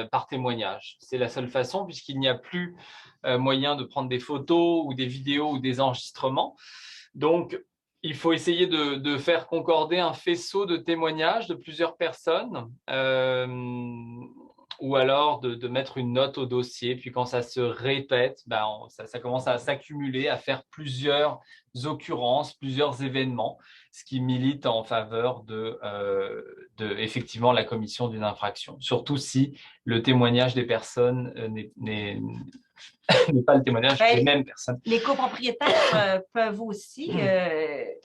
par témoignage. C'est la seule façon puisqu'il n'y a plus moyen de prendre des photos ou des vidéos ou des enregistrements. Donc, il faut essayer de faire concorder un faisceau de témoignages de plusieurs personnes. Ou alors de mettre une note au dossier, puis quand ça se répète, ça commence à s'accumuler, à faire plusieurs occurrences, plusieurs événements, ce qui milite en faveur de effectivement la commission d'une infraction. Surtout si le témoignage des personnes n'est pas le témoignage des mêmes personnes. Les copropriétaires peuvent aussi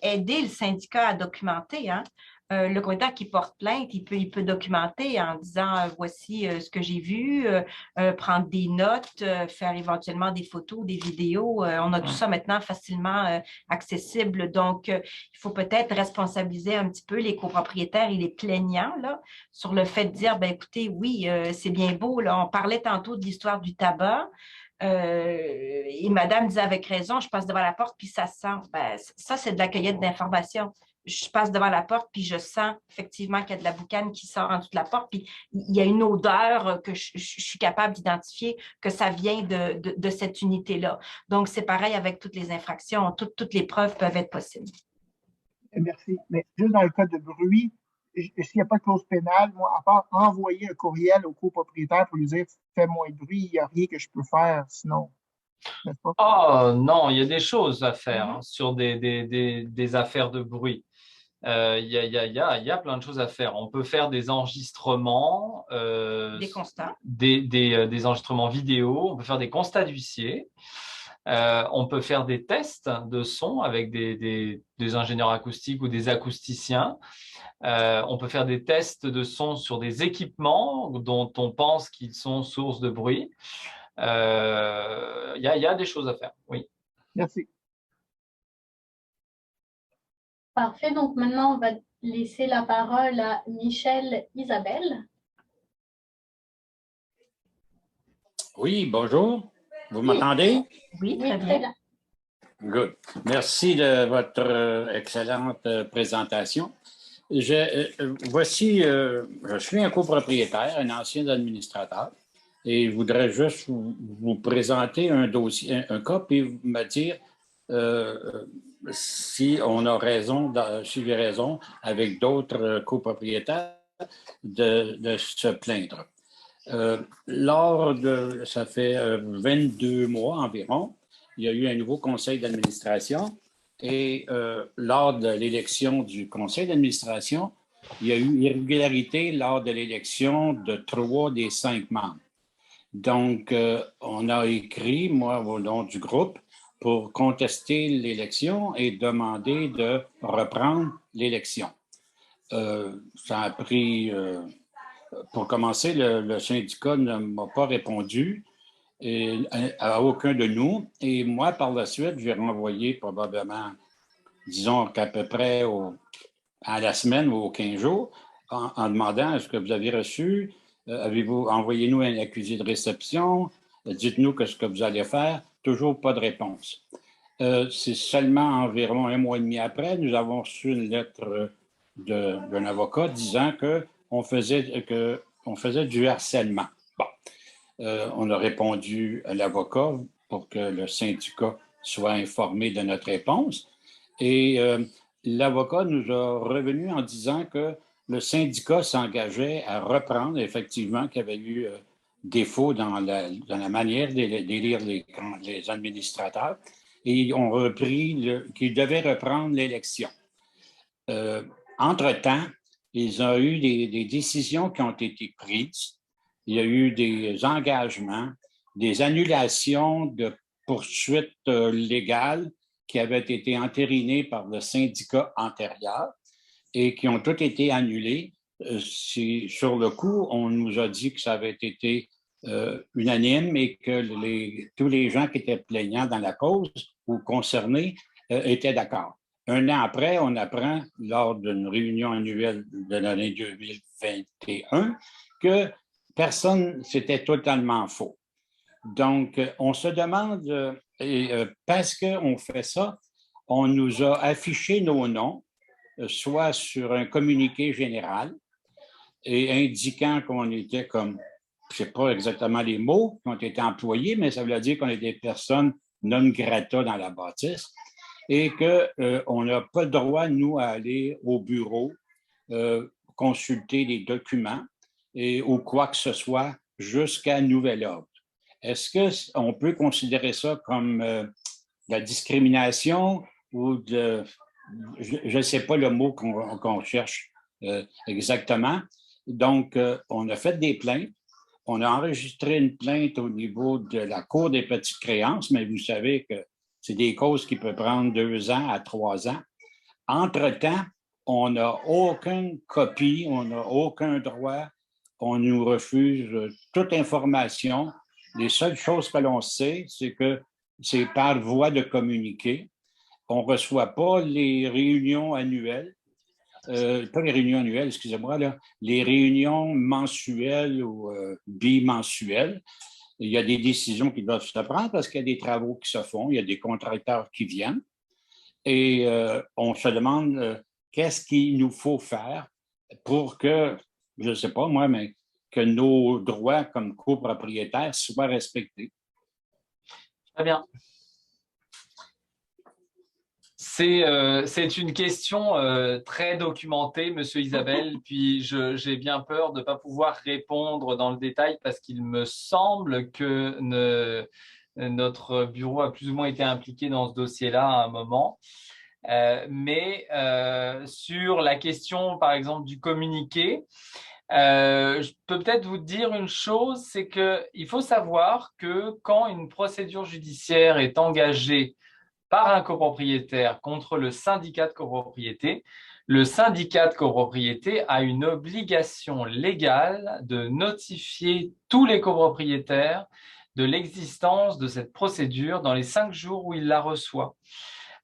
aider le syndicat à documenter, hein. Le copropriétaire qui porte plainte, il peut documenter en disant voici ce que j'ai vu, prendre des notes, faire éventuellement des photos, des vidéos. On a tout ça maintenant facilement accessible. Donc, il faut peut-être responsabiliser un petit peu les copropriétaires et les plaignants là, sur le fait de dire écoutez, oui, c'est bien beau. Là, on parlait tantôt de l'histoire du tabac. Et madame disait avec raison, je passe devant la porte puis ça sent. Ça, c'est de la cueillette d'informations. Je passe devant la porte, puis je sens effectivement qu'il y a de la boucane qui sort en dessous de la porte, puis il y a une odeur que je suis capable d'identifier que ça vient de cette unité-là. Donc, c'est pareil avec toutes les infractions. Toutes les preuves peuvent être possibles. Merci. Mais juste dans le cas de bruit, s'il n'y a pas de clause pénale, moi, à part envoyer un courriel au copropriétaire pour lui dire fais moins de bruit, il n'y a rien que je peux faire sinon, n'est-ce pas? Oh non, il y a des choses à faire Mhm. sur des affaires de bruit. Il y a plein de choses à faire. On peut faire des enregistrements, Des constats. des enregistrements vidéo, on peut faire des constats d'huissier, on peut faire des tests de son avec des ingénieurs acoustiques ou des acousticiens. On peut faire des tests de son sur des équipements dont on pense qu'ils sont source de bruit. Il y a des choses à faire, oui. Merci. Parfait. Donc maintenant, on va laisser la parole à Michel Isabelle. Oui, bonjour. Vous m'entendez? Oui, Oui, très très bien. bien. Good. Merci de votre excellente présentation. Je suis un copropriétaire, un ancien administrateur, et je voudrais juste vous présenter un dossier, un cas, puis me dire si on a raison, si j'ai raison avec d'autres copropriétaires de se plaindre. Ça fait 22 mois environ, il y a eu un nouveau conseil d'administration et lors de l'élection du conseil d'administration, il y a eu irrégularité lors de l'élection de 3 des 5 membres. Donc, on a écrit, moi, au nom du groupe, pour contester l'élection et demander de reprendre l'élection. Ça a pris... pour commencer, le syndicat ne m'a pas répondu à aucun de nous. Et moi, par la suite, j'ai renvoyé probablement, disons qu'à peu près à la semaine ou aux 15 jours, en demandant est-ce que vous avez reçu, avez-vous envoyé-nous un accusé de réception, dites-nous ce que vous allez faire. Toujours pas de réponse. C'est seulement environ 1 mois et demi après, nous avons reçu une lettre d'un avocat disant qu'on faisait du harcèlement. Bon. On a répondu à l'avocat pour que le syndicat soit informé de notre réponse. Et l'avocat nous a revenu en disant que le syndicat s'engageait à reprendre, effectivement, qu'il y avait eu défaut dans la manière d'élire les administrateurs. Et ils ont repris qu'ils devaient reprendre l'élection. Entre-temps, ils ont eu des décisions qui ont été prises. Il y a eu des engagements, des annulations de poursuites légales qui avaient été entérinées par le syndicat antérieur et qui ont toutes été annulées. Sur le coup, on nous a dit que ça avait été unanime et que tous les gens qui étaient plaignants dans la cause ou concernés étaient d'accord. 1 an après, on apprend, lors d'une réunion annuelle de l'année 2021, que c'était totalement faux. Donc, on se demande, parce qu'on fait ça, on nous a affiché nos noms, soit sur un communiqué général, et indiquant qu'on était comme, je ne sais pas exactement les mots qui ont été employés, mais ça veut dire qu'on est des personnes non grata dans la bâtisse et qu'on n'a pas le droit, nous, à aller au bureau, consulter des documents ou quoi que ce soit jusqu'à nouvel ordre. Est-ce qu'on peut considérer ça comme de la discrimination ou je ne sais pas le mot qu'on cherche exactement. Donc, on a fait des plaintes. On a enregistré une plainte au niveau de la Cour des petites créances, mais vous savez que c'est des causes qui peuvent prendre 2 ans à 3 ans. Entre-temps, on n'a aucune copie, on n'a aucun droit, on nous refuse toute information. Les seules choses que l'on sait, c'est que c'est par voie de communiqué. On ne reçoit pas les réunions annuelles, pas les réunions annuelles, excusez-moi, là, les réunions mensuelles ou bimensuelles. Il y a des décisions qui doivent se prendre parce qu'il y a des travaux qui se font, il y a des contracteurs qui viennent. Et on se demande qu'est-ce qu'il nous faut faire pour que, je ne sais pas moi, mais que nos droits comme copropriétaires soient respectés. Très bien. C'est une question très documentée, Monsieur Isabelle, puis j'ai bien peur de ne pas pouvoir répondre dans le détail parce qu'il me semble que notre bureau a plus ou moins été impliqué dans ce dossier-là à un moment. Mais sur la question, par exemple, du communiqué, je peux peut-être vous dire une chose, c'est qu'il faut savoir que quand une procédure judiciaire est engagée par un copropriétaire contre le syndicat de copropriété, le syndicat de copropriété a une obligation légale de notifier tous les copropriétaires de l'existence de cette procédure dans les 5 jours où il la reçoit.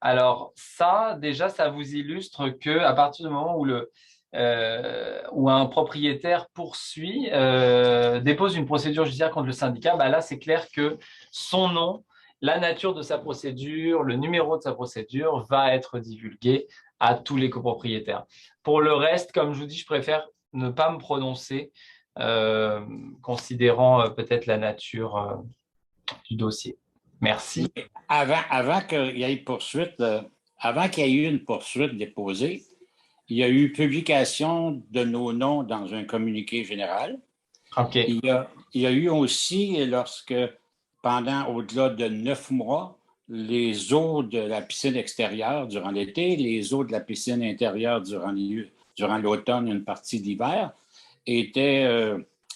Alors ça, déjà, ça vous illustre qu'à partir du moment où un propriétaire dépose une procédure judiciaire contre le syndicat, là, c'est clair que son nom, la nature de sa procédure, le numéro de sa procédure va être divulgué à tous les copropriétaires. Pour le reste, comme je vous dis, je préfère ne pas me prononcer, considérant peut-être la nature du dossier. Merci. Avant qu'il y ait poursuite, avant qu'il y ait eu une poursuite déposée, il y a eu publication de nos noms dans un communiqué général. Okay. Il y a eu aussi, lorsque pendant au-delà de 9 mois, les eaux de la piscine extérieure durant l'été, les eaux de la piscine intérieure durant l'automne et une partie d'hiver étaient,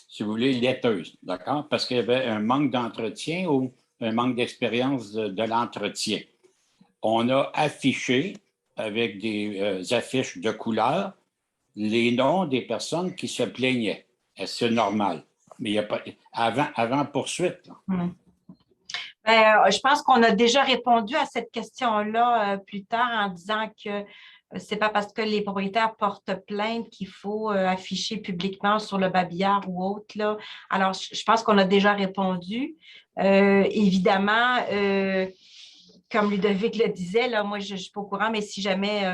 si vous voulez, laiteuses, d'accord? Parce qu'il y avait un manque d'entretien ou un manque d'expérience de l'entretien. On a affiché avec des affiches de couleur les noms des personnes qui se plaignaient. C'est normal. Mais il n'y a pas avant poursuite. Je pense qu'on a déjà répondu à cette question-là plus tard en disant que c'est pas parce que les propriétaires portent plainte qu'il faut afficher publiquement sur le babillard ou autre, là. Alors, je pense qu'on a déjà répondu. Évidemment, comme Ludovic le disait, là, moi, je ne suis pas au courant, mais si jamais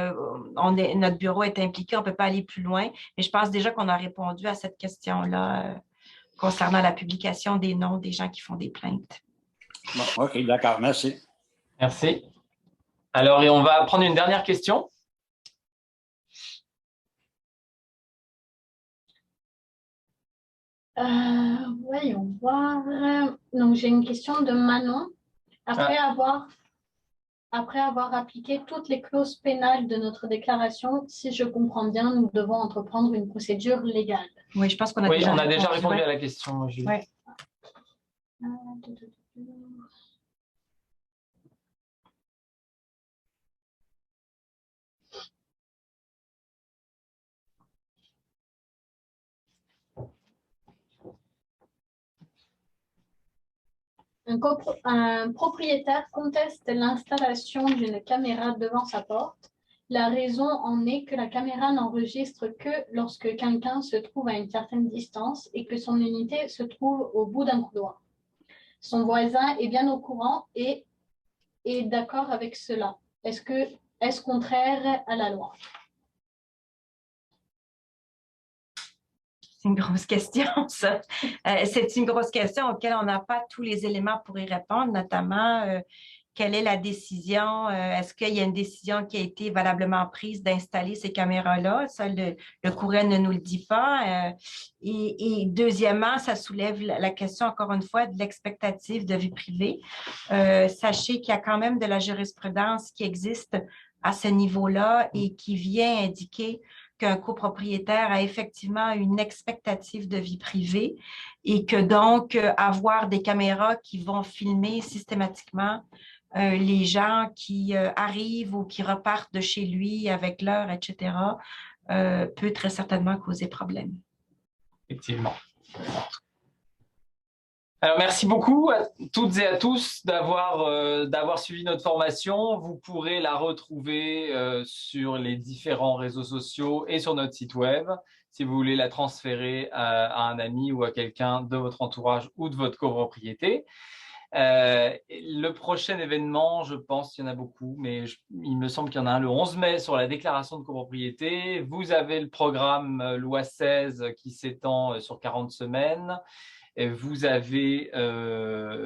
notre bureau est impliqué, on ne peut pas aller plus loin. Mais je pense déjà qu'on a répondu à cette question-là concernant la publication des noms des gens qui font des plaintes. Bon, OK, d'accord. Merci. Merci. Alors, et on va prendre une dernière question. Voyons voir. Donc, j'ai une question de Manon. Après avoir appliqué toutes les clauses pénales de notre déclaration, si je comprends bien, nous devons entreprendre une procédure légale. Oui, je pense qu'on a déjà répondu à la question, Julie. Ouais. Un propriétaire conteste l'installation d'une caméra devant sa porte. La raison en est que la caméra n'enregistre que lorsque quelqu'un se trouve à une certaine distance et que son unité se trouve au bout d'un couloir. Son voisin est bien au courant et est d'accord avec cela. Est-ce contraire à la loi? C'est une grosse question, ça. C'est une grosse question auquel on n'a pas tous les éléments pour y répondre, notamment quelle est la décision, est-ce qu'il y a une décision qui a été valablement prise d'installer ces caméras-là? Ça, le courriel ne nous le dit pas. Et deuxièmement, ça soulève la question, encore une fois, de l'expectative de vie privée. Sachez qu'il y a quand même de la jurisprudence qui existe à ce niveau-là et qui vient indiquer qu'un copropriétaire a effectivement une expectative de vie privée et que donc avoir des caméras qui vont filmer systématiquement les gens qui arrivent ou qui repartent de chez lui avec l'heure, etc., peut très certainement causer problème. Effectivement. Alors, merci beaucoup à toutes et à tous d'avoir suivi notre formation. Vous pourrez la retrouver sur les différents réseaux sociaux et sur notre site web si vous voulez la transférer à un ami ou à quelqu'un de votre entourage ou de votre copropriété. Le prochain événement, je pense qu'il y en a beaucoup, mais il me semble qu'il y en a un le 11 mai sur la déclaration de copropriété. Vous avez le programme loi 16 qui s'étend sur 40 semaines. Vous avez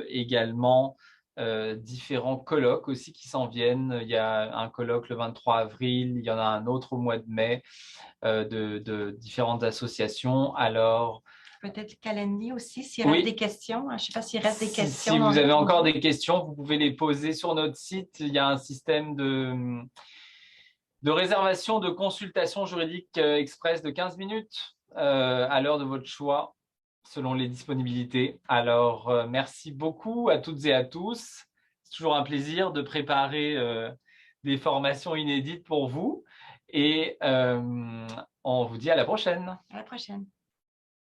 également différents colloques aussi qui s'en viennent. Il y a un colloque le 23 avril, il y en a un autre au mois de mai de différentes associations. Alors, peut-être Kalani aussi, s'il Oui. reste des questions. Je ne sais pas s'il reste des questions. Si dans vous avez le- encore des questions, vous pouvez les poser sur notre site. Il y a un système de réservation de consultation juridique express de 15 minutes à l'heure de votre choix, selon les disponibilités. Alors, merci beaucoup à toutes et à tous. C'est toujours un plaisir de préparer des formations inédites pour vous. Et on vous dit à la prochaine. À la prochaine.